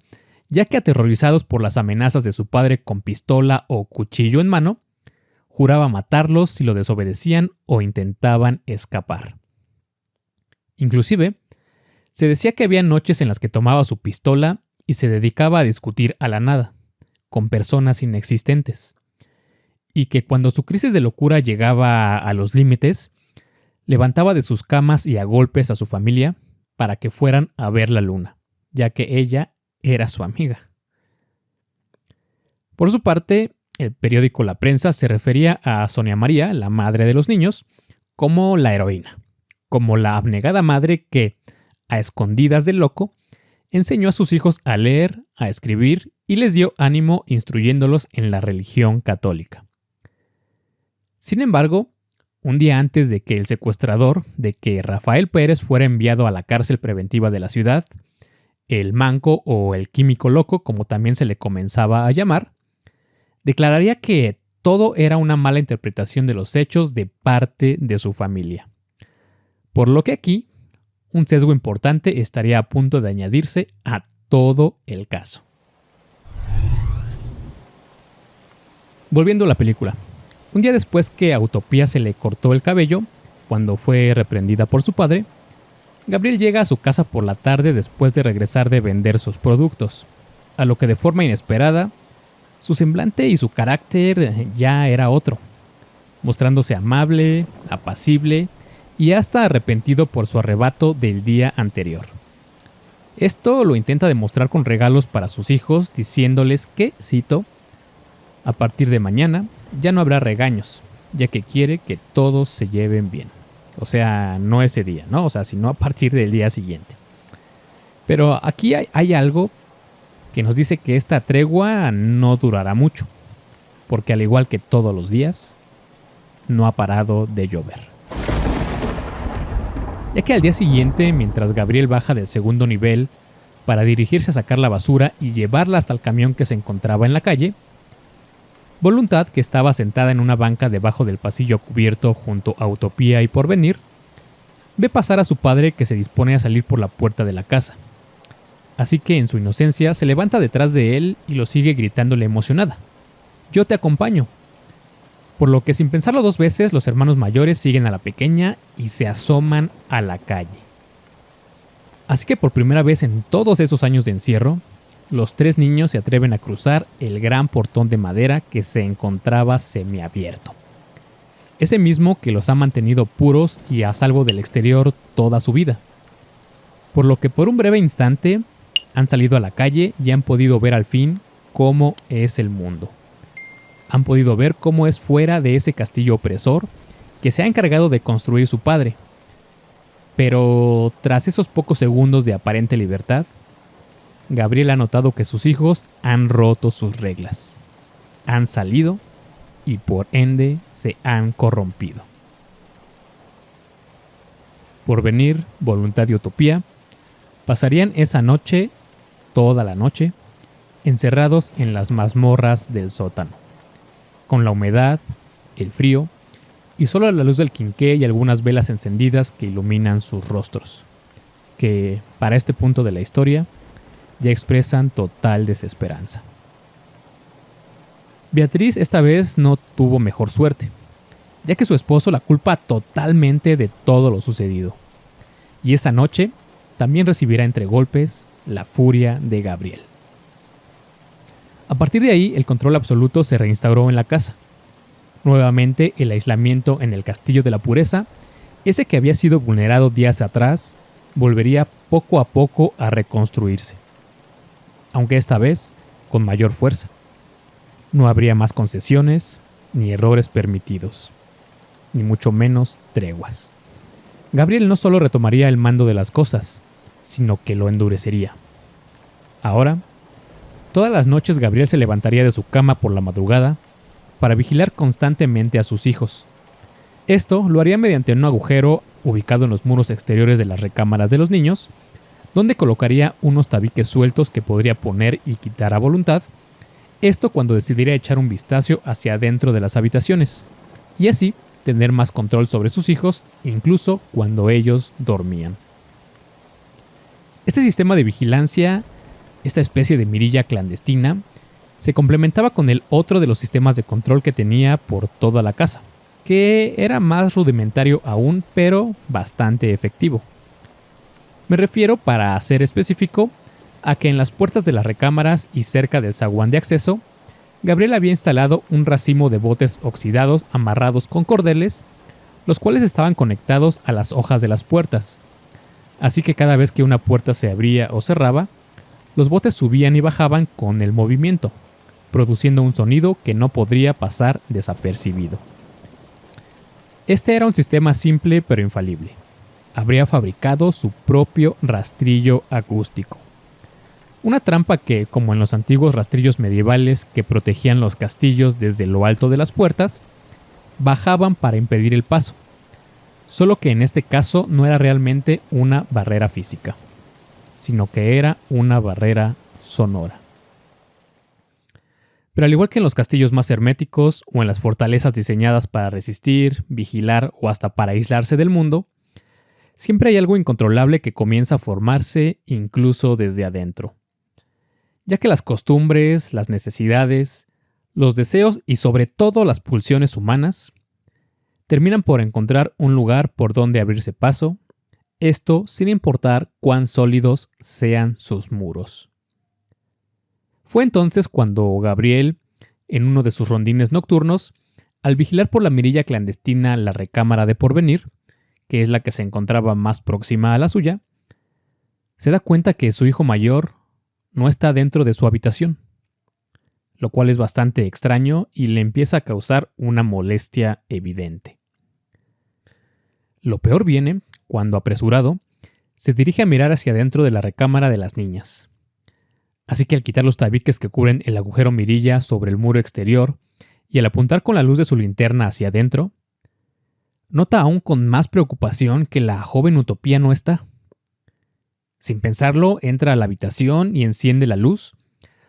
ya que aterrorizados por las amenazas de su padre con pistola o cuchillo en mano, juraba matarlos si lo desobedecían o intentaban escapar. Inclusive, se decía que había noches en las que tomaba su pistola y se dedicaba a discutir a la nada, con personas inexistentes, y que cuando su crisis de locura llegaba a los límites, levantaba de sus camas y a golpes a su familia para que fueran a ver la luna, ya que ella era su amiga. Por su parte, el periódico La Prensa se refería a Sonia María, la madre de los niños, como la heroína, como la abnegada madre que, a escondidas del loco, enseñó a sus hijos a leer, a escribir y les dio ánimo instruyéndolos en la religión católica. Sin embargo, un día antes de que el secuestrador, de que Rafael Pérez fuera enviado a la cárcel preventiva de la ciudad, el manco o el químico loco, como también se le comenzaba a llamar, declararía que todo era una mala interpretación de los hechos de parte de su familia. Por lo que aquí, un sesgo importante estaría a punto de añadirse a todo el caso. Volviendo a la película. Un día después que a Utopía se le cortó el cabello, cuando fue reprendida por su padre, Gabriel llega a su casa por la tarde después de regresar de vender sus productos, a lo que de forma inesperada, su semblante y su carácter ya era otro, mostrándose amable, apacible y hasta arrepentido por su arrebato del día anterior. Esto lo intenta demostrar con regalos para sus hijos, diciéndoles que, cito, a partir de mañana ya no habrá regaños, ya que quiere que todos se lleven bien. O sea, no ese día, ¿no? O sea, sino a partir del día siguiente. Pero aquí hay algo que nos dice que esta tregua no durará mucho, porque al igual que todos los días, no ha parado de llover. Ya que al día siguiente, mientras Gabriel baja del segundo nivel para dirigirse a sacar la basura y llevarla hasta el camión que se encontraba en la calle, Voluntad, que estaba sentada en una banca debajo del pasillo cubierto junto a Utopía y Porvenir, ve pasar a su padre que se dispone a salir por la puerta de la casa. Así que en su inocencia se levanta detrás de él y lo sigue gritándole emocionada: «Yo te acompaño». Por lo que sin pensarlo dos veces, los hermanos mayores siguen a la pequeña y se asoman a la calle. Así que por primera vez en todos esos años de encierro, los 3 niños se atreven a cruzar el gran portón de madera que se encontraba semiabierto. Ese mismo que los ha mantenido puros y a salvo del exterior toda su vida. Por lo que por un breve instante han salido a la calle y han podido ver al fin cómo es el mundo. Han podido ver cómo es fuera de ese castillo opresor que se ha encargado de construir su padre. Pero tras esos pocos segundos de aparente libertad, Gabriel ha notado que sus hijos han roto sus reglas. Han salido y por ende se han corrompido. Porvenir, Voluntad y Utopía pasarían esa noche, toda la noche, encerrados en las mazmorras del sótano, con la humedad, el frío y solo la luz del quinqué y algunas velas encendidas que iluminan sus rostros, que, para este punto de la historia, ya expresan total desesperanza. Beatriz esta vez no tuvo mejor suerte, ya que su esposo la culpa totalmente de todo lo sucedido, y esa noche también recibirá entre golpes la furia de Gabriel. A partir de ahí, el control absoluto se reinstauró en la casa. Nuevamente, el aislamiento en el Castillo de la Pureza, ese que había sido vulnerado días atrás, volvería poco a poco a reconstruirse, aunque esta vez con mayor fuerza. No habría más concesiones ni errores permitidos, ni mucho menos treguas. Gabriel no solo retomaría el mando de las cosas, sino que lo endurecería. Ahora, todas las noches Gabriel se levantaría de su cama por la madrugada para vigilar constantemente a sus hijos. Esto lo haría mediante un agujero ubicado en los muros exteriores de las recámaras de los niños, donde colocaría unos tabiques sueltos que podría poner y quitar a voluntad, esto cuando decidiera echar un vistazo hacia adentro de las habitaciones, y así tener más control sobre sus hijos, incluso cuando ellos dormían. Este sistema de vigilancia, esta especie de mirilla clandestina, se complementaba con el otro de los sistemas de control que tenía por toda la casa, que era más rudimentario aún, pero bastante efectivo. Me refiero, para ser específico, a que en las puertas de las recámaras y cerca del zaguán de acceso, Gabriel había instalado un racimo de botes oxidados amarrados con cordeles, los cuales estaban conectados a las hojas de las puertas. Así que cada vez que una puerta se abría o cerraba, los botes subían y bajaban con el movimiento, produciendo un sonido que no podría pasar desapercibido. Este era un sistema simple pero infalible. Habría fabricado su propio rastrillo acústico. Una trampa que, como en los antiguos rastrillos medievales que protegían los castillos desde lo alto de las puertas, bajaban para impedir el paso. Solo que en este caso no era realmente una barrera física, sino que era una barrera sonora. Pero al igual que en los castillos más herméticos o en las fortalezas diseñadas para resistir, vigilar o hasta para aislarse del mundo, siempre hay algo incontrolable que comienza a formarse incluso desde adentro. Ya que las costumbres, las necesidades, los deseos y sobre todo las pulsiones humanas terminan por encontrar un lugar por donde abrirse paso, esto sin importar cuán sólidos sean sus muros. Fue entonces cuando Gabriel, en uno de sus rondines nocturnos, al vigilar por la mirilla clandestina la recámara de Porvenir, que es la que se encontraba más próxima a la suya, se da cuenta que su hijo mayor no está dentro de su habitación, lo cual es bastante extraño y le empieza a causar una molestia evidente. Lo peor viene cuando, apresurado, se dirige a mirar hacia adentro de la recámara de las niñas. Así que al quitar los tabiques que cubren el agujero mirilla sobre el muro exterior y al apuntar con la luz de su linterna hacia adentro, nota aún con más preocupación que la joven Utopía no está. Sin pensarlo, entra a la habitación y enciende la luz,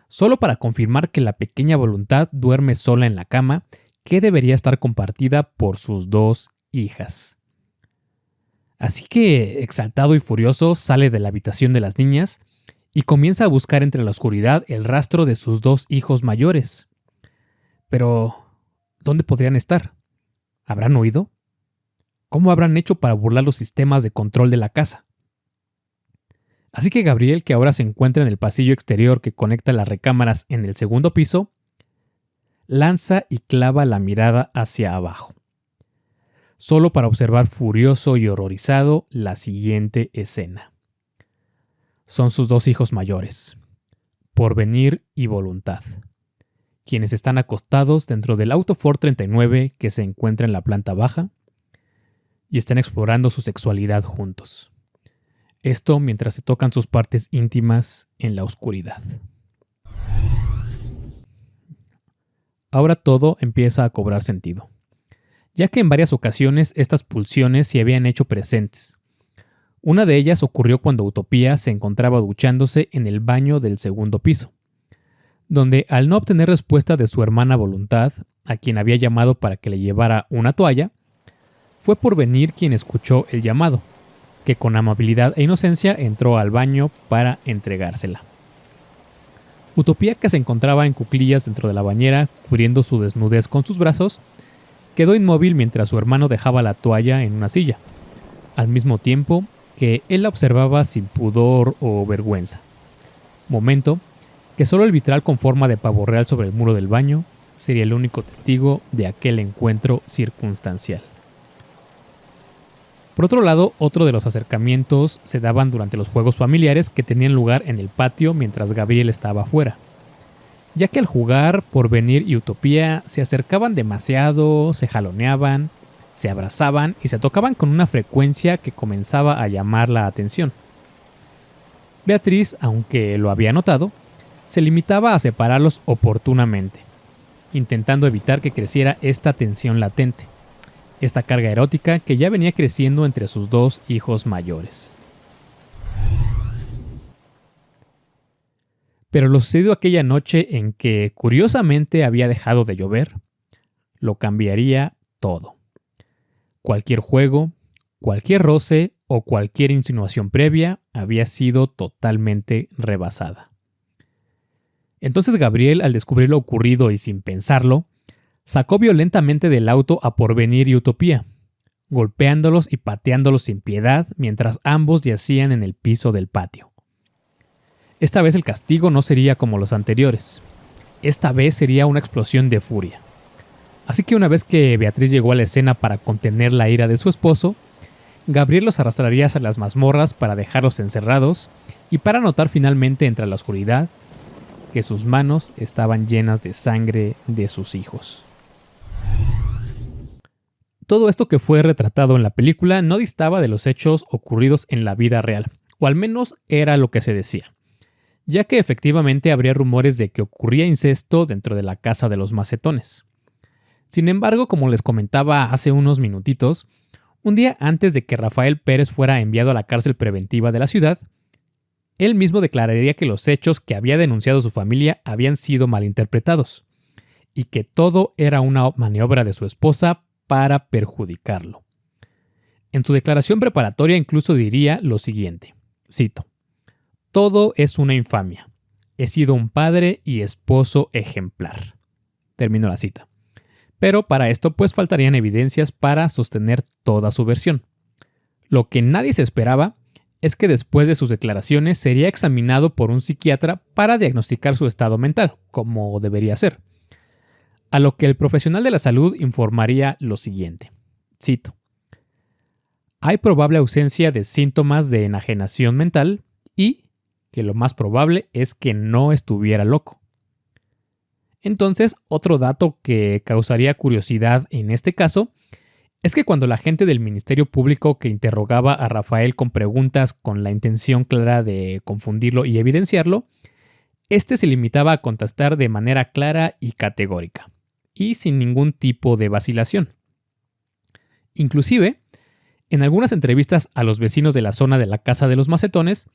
solo para confirmar que la pequeña voluntad duerme sola en la cama que debería estar compartida por sus dos hijas. Así que, exaltado y furioso, sale de la habitación de las niñas y comienza a buscar entre la oscuridad el rastro de sus dos hijos mayores. Pero, ¿dónde podrían estar? ¿Habrán huido? ¿Cómo habrán hecho para burlar los sistemas de control de la casa? Así que Gabriel, que ahora se encuentra en el pasillo exterior que conecta las recámaras en el segundo piso, lanza y clava la mirada hacia abajo, solo para observar furioso y horrorizado la siguiente escena. Son sus dos hijos mayores, Porvenir y Voluntad, quienes están acostados dentro del auto Ford 39 que se encuentra en la planta baja y están explorando su sexualidad juntos. Esto mientras se tocan sus partes íntimas en la oscuridad. Ahora todo empieza a cobrar sentido, ya que en varias ocasiones estas pulsiones se habían hecho presentes. Una de ellas ocurrió cuando Utopía se encontraba duchándose en el baño del segundo piso, donde al no obtener respuesta de su hermana Voluntad, a quien había llamado para que le llevara una toalla, fue Porvenir quien escuchó el llamado, que con amabilidad e inocencia entró al baño para entregársela. Utopía, que se encontraba en cuclillas dentro de la bañera, cubriendo su desnudez con sus brazos, quedó inmóvil mientras su hermano dejaba la toalla en una silla, al mismo tiempo que él la observaba sin pudor o vergüenza. Momento que solo el vitral con forma de pavo real sobre el muro del baño sería el único testigo de aquel encuentro circunstancial. Por otro lado, otro de los acercamientos se daban durante los juegos familiares que tenían lugar en el patio mientras Gabriel estaba afuera, ya que al jugar Porvenir y Utopía se acercaban demasiado, se jaloneaban, se abrazaban y se tocaban con una frecuencia que comenzaba a llamar la atención. Beatriz, aunque lo había notado, se limitaba a separarlos oportunamente, intentando evitar que creciera esta tensión latente, esta carga erótica que ya venía creciendo entre sus dos hijos mayores. Pero lo sucedido aquella noche en que curiosamente había dejado de llover, lo cambiaría todo. Cualquier juego, cualquier roce o cualquier insinuación previa había sido totalmente rebasada. Entonces Gabriel, al descubrir lo ocurrido y sin pensarlo, sacó violentamente del auto a Porvenir y Utopía, golpeándolos y pateándolos sin piedad mientras ambos yacían en el piso del patio. Esta vez el castigo no sería como los anteriores. Esta vez sería una explosión de furia. Así que una vez que Beatriz llegó a la escena para contener la ira de su esposo, Gabriel los arrastraría hacia las mazmorras para dejarlos encerrados y para notar finalmente entre la oscuridad que sus manos estaban llenas de sangre de sus hijos. Todo esto que fue retratado en la película no distaba de los hechos ocurridos en la vida real, o al menos era lo que se decía, ya que efectivamente habría rumores de que ocurría incesto dentro de la casa de los macetones. Sin embargo, como les comentaba hace unos minutitos, un día antes de que Rafael Pérez fuera enviado a la cárcel preventiva de la ciudad, él mismo declararía que los hechos que había denunciado su familia habían sido malinterpretados, y que todo era una maniobra de su esposa para perjudicarlo. En su declaración preparatoria incluso diría lo siguiente, cito: "Todo es una infamia. He sido un padre y esposo ejemplar". Termino la cita. Pero para esto pues faltarían evidencias para sostener toda su versión. Lo que nadie se esperaba es que después de sus declaraciones sería examinado por un psiquiatra para diagnosticar su estado mental, como debería ser. A lo que el profesional de la salud informaría lo siguiente, cito: "Hay probable ausencia de síntomas de enajenación mental y que lo más probable es que no estuviera loco". Entonces, otro dato que causaría curiosidad en este caso es que cuando la gente del Ministerio Público que interrogaba a Rafael con preguntas con la intención clara de confundirlo y evidenciarlo, este se limitaba a contestar de manera clara y categórica, y sin ningún tipo de vacilación. Inclusive, en algunas entrevistas a los vecinos de la zona de la casa de los macetones,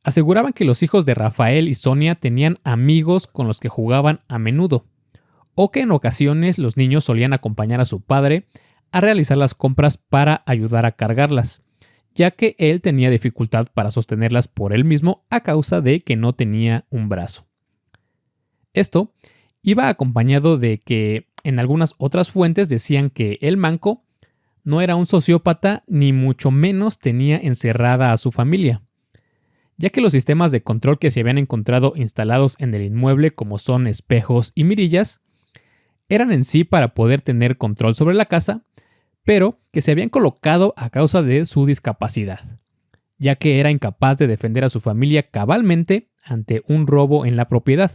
aseguraban que los hijos de Rafael y Sonia tenían amigos con los que jugaban a menudo, o que en ocasiones los niños solían acompañar a su padre a realizar las compras para ayudar a cargarlas, ya que él tenía dificultad para sostenerlas por él mismo a causa de que no tenía un brazo. Esto iba acompañado de que en algunas otras fuentes decían que el manco no era un sociópata ni mucho menos tenía encerrada a su familia, ya que los sistemas de control que se habían encontrado instalados en el inmueble, como son espejos y mirillas, eran en sí para poder tener control sobre la casa, pero que se habían colocado a causa de su discapacidad, ya que era incapaz de defender a su familia cabalmente ante un robo en la propiedad,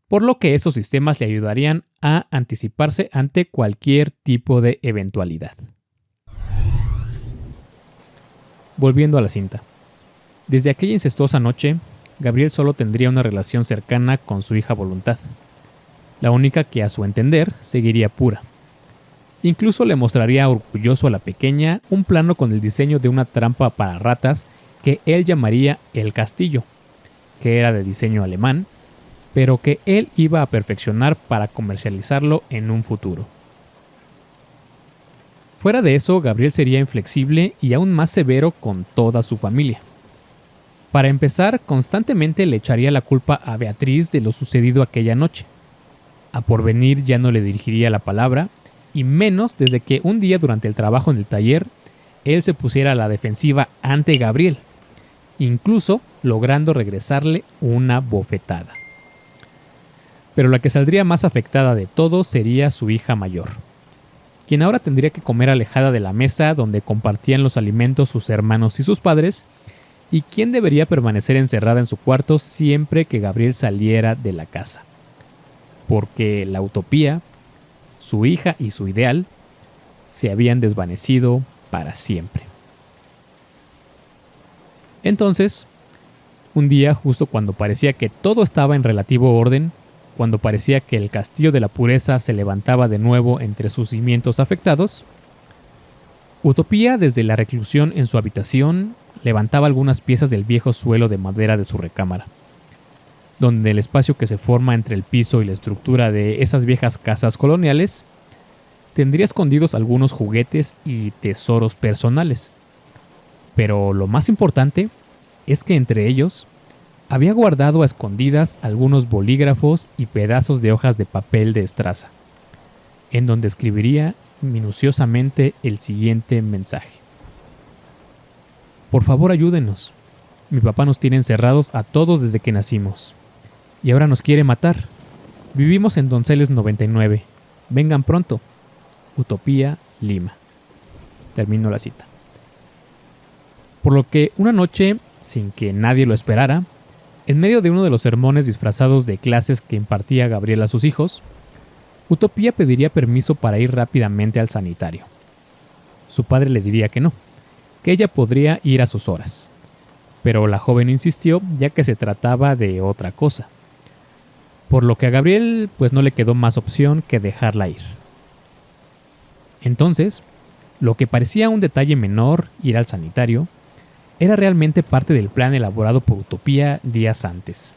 por lo que esos sistemas le ayudarían a anticiparse ante cualquier tipo de eventualidad. Volviendo a la cinta. Desde aquella incestuosa noche, Gabriel solo tendría una relación cercana con su hija Voluntad, la única que a su entender seguiría pura. Incluso le mostraría orgulloso a la pequeña un plano con el diseño de una trampa para ratas que él llamaría El Castillo, que era de diseño alemán, pero que él iba a perfeccionar para comercializarlo en un futuro. Fuera de eso, Gabriel sería inflexible y aún más severo con toda su familia. Para empezar, constantemente le echaría la culpa a Beatriz de lo sucedido aquella noche. A Porvenir ya no le dirigiría la palabra, y menos desde que un día durante el trabajo en el taller, él se pusiera a la defensiva ante Gabriel, incluso logrando regresarle una bofetada. Pero la que saldría más afectada de todo sería su hija mayor. quien ahora tendría que comer alejada de la mesa donde compartían los alimentos sus hermanos y sus padres, y quien debería permanecer encerrada en su cuarto siempre que Gabriel saliera de la casa. Porque la utopía, su hija y su ideal se habían desvanecido para siempre. Entonces, un día, justo cuando parecía que todo estaba en relativo orden, cuando parecía que el castillo de la pureza se levantaba de nuevo entre sus cimientos afectados, Utopía, desde la reclusión en su habitación, levantaba algunas piezas del viejo suelo de madera de su recámara, donde el espacio que se forma entre el piso y la estructura de esas viejas casas coloniales tendría escondidos algunos juguetes y tesoros personales. Pero lo más importante es que entre ellos había guardado a escondidas algunos bolígrafos y pedazos de hojas de papel de estraza, en donde escribiría minuciosamente el siguiente mensaje. Por favor, ayúdenos. Mi papá nos tiene encerrados a todos desde que nacimos. Y ahora nos quiere matar. Vivimos en Donceles 99. Vengan pronto. Utopía, Lima. Termino la cita. Por lo que una noche, sin que nadie lo esperara, en medio de uno de los sermones disfrazados de clases que impartía Gabriel a sus hijos, Utopía pediría permiso para ir rápidamente al sanitario. Su padre le diría que no, que ella podría ir a sus horas. Pero la joven insistió, ya que se trataba de otra cosa. Por lo que a Gabriel pues no le quedó más opción que dejarla ir. Entonces, lo que parecía un detalle menor, ir al sanitario, era realmente parte del plan elaborado por Utopía días antes.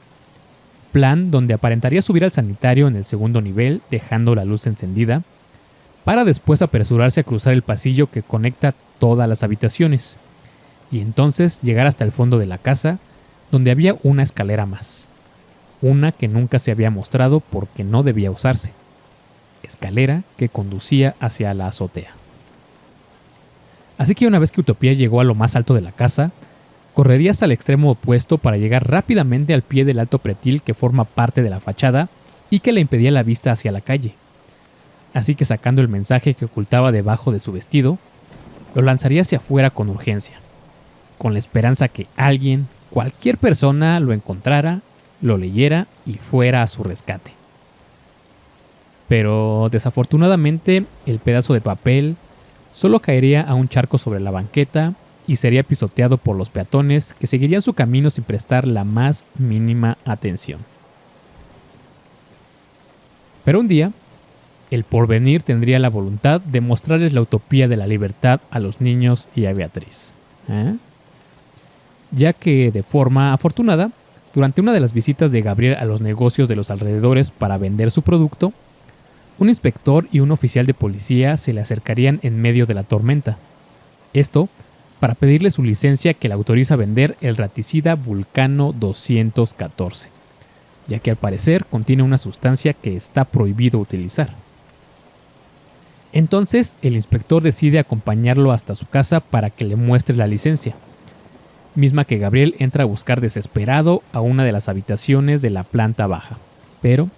Plan donde aparentaría subir al sanitario en el segundo nivel, dejando la luz encendida, para después apresurarse a cruzar el pasillo que conecta todas las habitaciones, y entonces llegar hasta el fondo de la casa, donde había una escalera más. Una que nunca se había mostrado porque no debía usarse. Escalera que conducía hacia la azotea. Así que una vez que Utopía llegó a lo más alto de la casa, correría hasta el extremo opuesto para llegar rápidamente al pie del alto pretil que forma parte de la fachada y que le impedía la vista hacia la calle. Así que sacando el mensaje que ocultaba debajo de su vestido, lo lanzaría hacia afuera con urgencia, con la esperanza que alguien, cualquier persona, lo encontrara, lo leyera y fuera a su rescate. Pero desafortunadamente el pedazo de papel solo caería a un charco sobre la banqueta y sería pisoteado por los peatones que seguirían su camino sin prestar la más mínima atención. Pero un día, el porvenir tendría la voluntad de mostrarles la utopía de la libertad a los niños y a Beatriz. Ya que, de forma afortunada, durante una de las visitas de Gabriel a los negocios de los alrededores para vender su producto, un inspector y un oficial de policía se le acercarían en medio de la tormenta. Esto para pedirle su licencia que le autoriza a vender el raticida Vulcano 214, ya que al parecer contiene una sustancia que está prohibido utilizar. Entonces el inspector decide acompañarlo hasta su casa para que le muestre la licencia, misma que Gabriel entra a buscar desesperado a una de las habitaciones de la planta baja, pero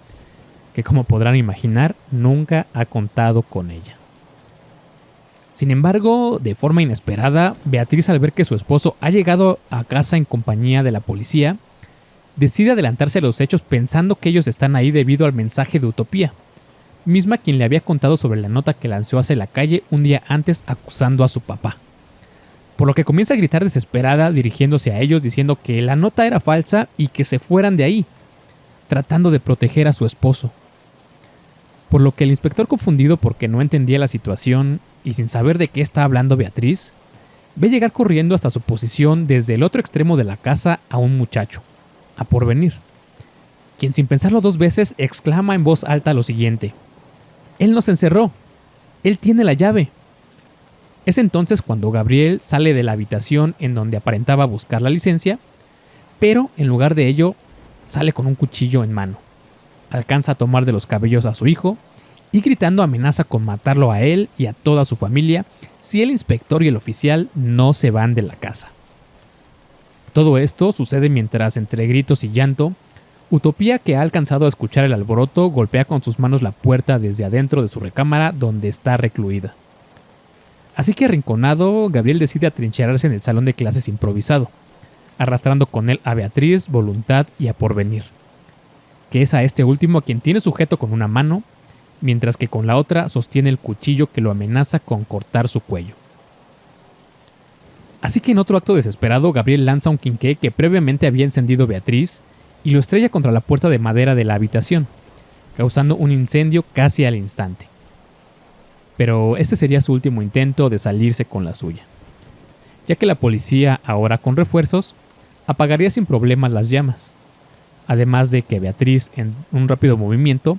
que, como podrán imaginar, nunca ha contado con ella. Sin embargo, de forma inesperada, Beatriz, al ver que su esposo ha llegado a casa en compañía de la policía, decide adelantarse a los hechos pensando que ellos están ahí debido al mensaje de Utopía, misma quien le había contado sobre la nota que lanzó hacia la calle un día antes acusando a su papá. Por lo que comienza a gritar desesperada dirigiéndose a ellos diciendo que la nota era falsa y que se fueran de ahí, tratando de proteger a su esposo. Por lo que el inspector, confundido porque no entendía la situación y sin saber de qué está hablando Beatriz, ve llegar corriendo hasta su posición desde el otro extremo de la casa a un muchacho, a Porvenir, quien sin pensarlo dos veces exclama en voz alta lo siguiente: «Él nos encerró, él tiene la llave». Es entonces cuando Gabriel sale de la habitación en donde aparentaba buscar la licencia, pero en lugar de ello sale con un cuchillo en mano. Alcanza a tomar de los cabellos a su hijo y gritando amenaza con matarlo a él y a toda su familia si el inspector y el oficial no se van de la casa. Todo esto sucede mientras, entre gritos y llanto, Utopía, que ha alcanzado a escuchar el alboroto, golpea con sus manos la puerta desde adentro de su recámara donde está recluida. Así que arrinconado, Gabriel decide atrincherarse en el salón de clases improvisado, arrastrando con él a Beatriz, Voluntad y a Porvenir, que es a este último a quien tiene sujeto con una mano, mientras que con la otra sostiene el cuchillo que lo amenaza con cortar su cuello. Así que en otro acto desesperado, Gabriel lanza un quinqué que previamente había encendido Beatriz y lo estrella contra la puerta de madera de la habitación, causando un incendio casi al instante. Pero este sería su último intento de salirse con la suya, ya que la policía, ahora con refuerzos, apagaría sin problemas las llamas, además de que Beatriz, en un rápido movimiento,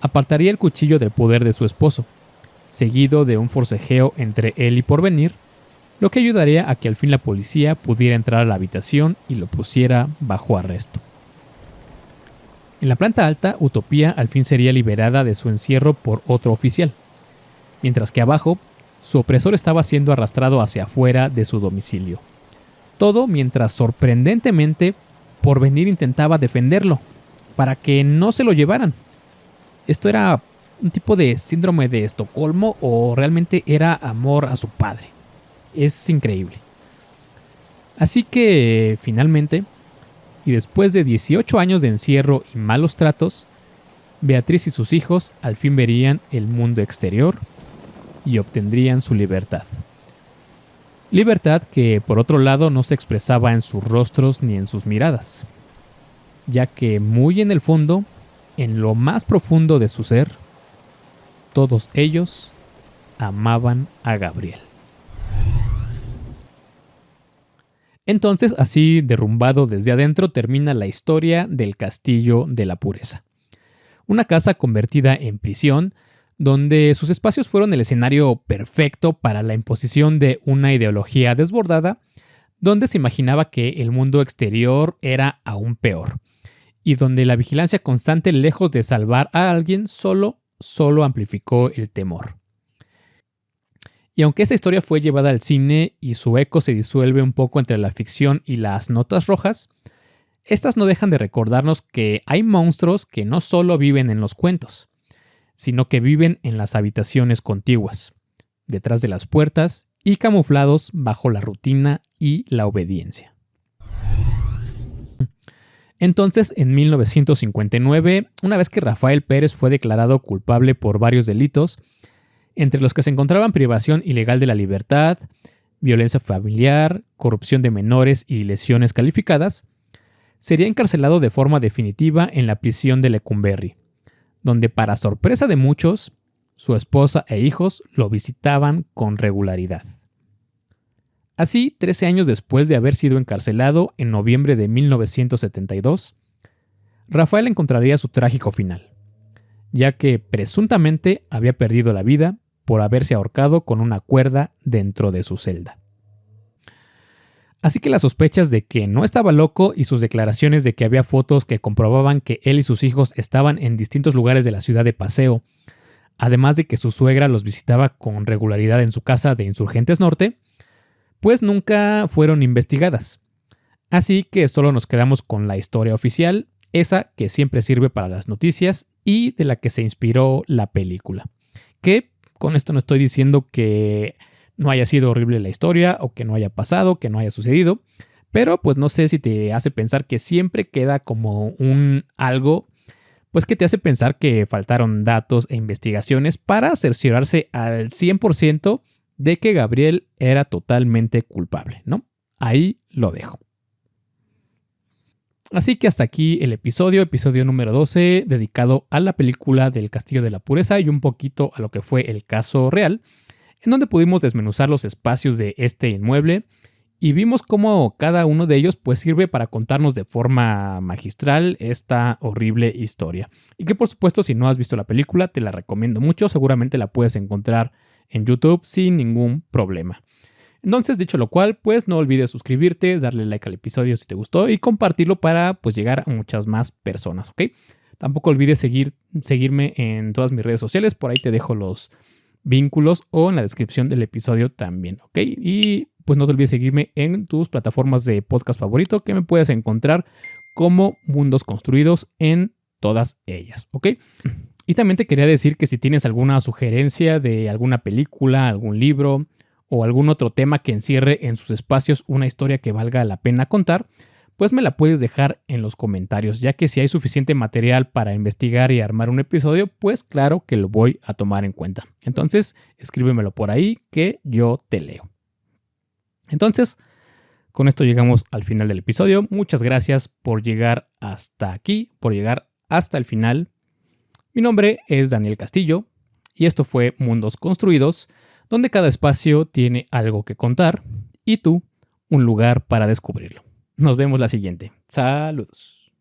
apartaría el cuchillo del poder de su esposo, seguido de un forcejeo entre él y Porvenir, lo que ayudaría a que al fin la policía pudiera entrar a la habitación y lo pusiera bajo arresto. En la planta alta, Utopía al fin sería liberada de su encierro por otro oficial, mientras que abajo, su opresor estaba siendo arrastrado hacia afuera de su domicilio. Todo mientras sorprendentemente Porvenir intentaba defenderlo, para que no se lo llevaran. ¿Esto era un tipo de síndrome de Estocolmo o realmente era amor a su padre? Es increíble. Así que, finalmente, y después de 18 años de encierro y malos tratos, Beatriz y sus hijos al fin verían el mundo exterior y obtendrían su libertad. Libertad que, por otro lado, no se expresaba en sus rostros ni en sus miradas, ya que muy en el fondo, en lo más profundo de su ser, todos ellos amaban a Gabriel. Entonces, así derrumbado desde adentro, termina la historia del Castillo de la Pureza. Una casa convertida en prisión, donde sus espacios fueron el escenario perfecto para la imposición de una ideología desbordada, donde se imaginaba que el mundo exterior era aún peor, y donde la vigilancia constante, lejos de salvar a alguien, solo amplificó el temor. Y aunque esta historia fue llevada al cine y su eco se disuelve un poco entre la ficción y las notas rojas, estas no dejan de recordarnos que hay monstruos que no solo viven en los cuentos, sino que viven en las habitaciones contiguas, detrás de las puertas y camuflados bajo la rutina y la obediencia. Entonces, en 1959, una vez que Rafael Pérez fue declarado culpable por varios delitos, entre los que se encontraban privación ilegal de la libertad, violencia familiar, corrupción de menores y lesiones calificadas, sería encarcelado de forma definitiva en la prisión de Lecumberri, donde, para sorpresa de muchos, su esposa e hijos lo visitaban con regularidad. Así, 13 años después de haber sido encarcelado en noviembre de 1972, Rafael encontraría su trágico final, ya que presuntamente había perdido la vida por haberse ahorcado con una cuerda dentro de su celda. Así que las sospechas de que no estaba loco y sus declaraciones de que había fotos que comprobaban que él y sus hijos estaban en distintos lugares de la ciudad de paseo, además de que su suegra los visitaba con regularidad en su casa de Insurgentes Norte, pues nunca fueron investigadas. Así que solo nos quedamos con la historia oficial, esa que siempre sirve para las noticias y de la que se inspiró la película. Que con esto no estoy diciendo que no haya sido horrible la historia o que no haya pasado, que no haya sucedido, pero pues no sé si te hace pensar que siempre queda como un algo, pues que te hace pensar que faltaron datos e investigaciones para cerciorarse al 100% de que Gabriel era totalmente culpable, ¿no? Ahí lo dejo. Así que hasta aquí el episodio número 12, dedicado a la película del Castillo de la Pureza y un poquito a lo que fue el caso real, en donde pudimos desmenuzar los espacios de este inmueble y vimos cómo cada uno de ellos pues sirve para contarnos de forma magistral esta horrible historia. Y que por supuesto, si no has visto la película, te la recomiendo mucho, seguramente la puedes encontrar en YouTube sin ningún problema. Entonces, dicho lo cual, pues no olvides suscribirte, darle like al episodio si te gustó y compartirlo para pues llegar a muchas más personas, ¿ok? Tampoco olvides seguirme en todas mis redes sociales, por ahí te dejo los vínculos o en la descripción del episodio también, ¿ok? Y pues no te olvides seguirme en tus plataformas de podcast favorito, que me puedes encontrar como Mundos Construidos en todas ellas, ¿ok? Y también te quería decir que si tienes alguna sugerencia de alguna película, algún libro o algún otro tema que encierre en sus espacios una historia que valga la pena contar, pues me la puedes dejar en los comentarios, ya que si hay suficiente material para investigar y armar un episodio, pues claro que lo voy a tomar en cuenta. Entonces, escríbemelo por ahí que yo te leo. Entonces, con esto llegamos al final del episodio. Muchas gracias por llegar hasta aquí, por llegar hasta el final. Mi nombre es Daniel Castillo y esto fue Mundos Construidos, donde cada espacio tiene algo que contar y tú un lugar para descubrirlo. Nos vemos la siguiente. Saludos.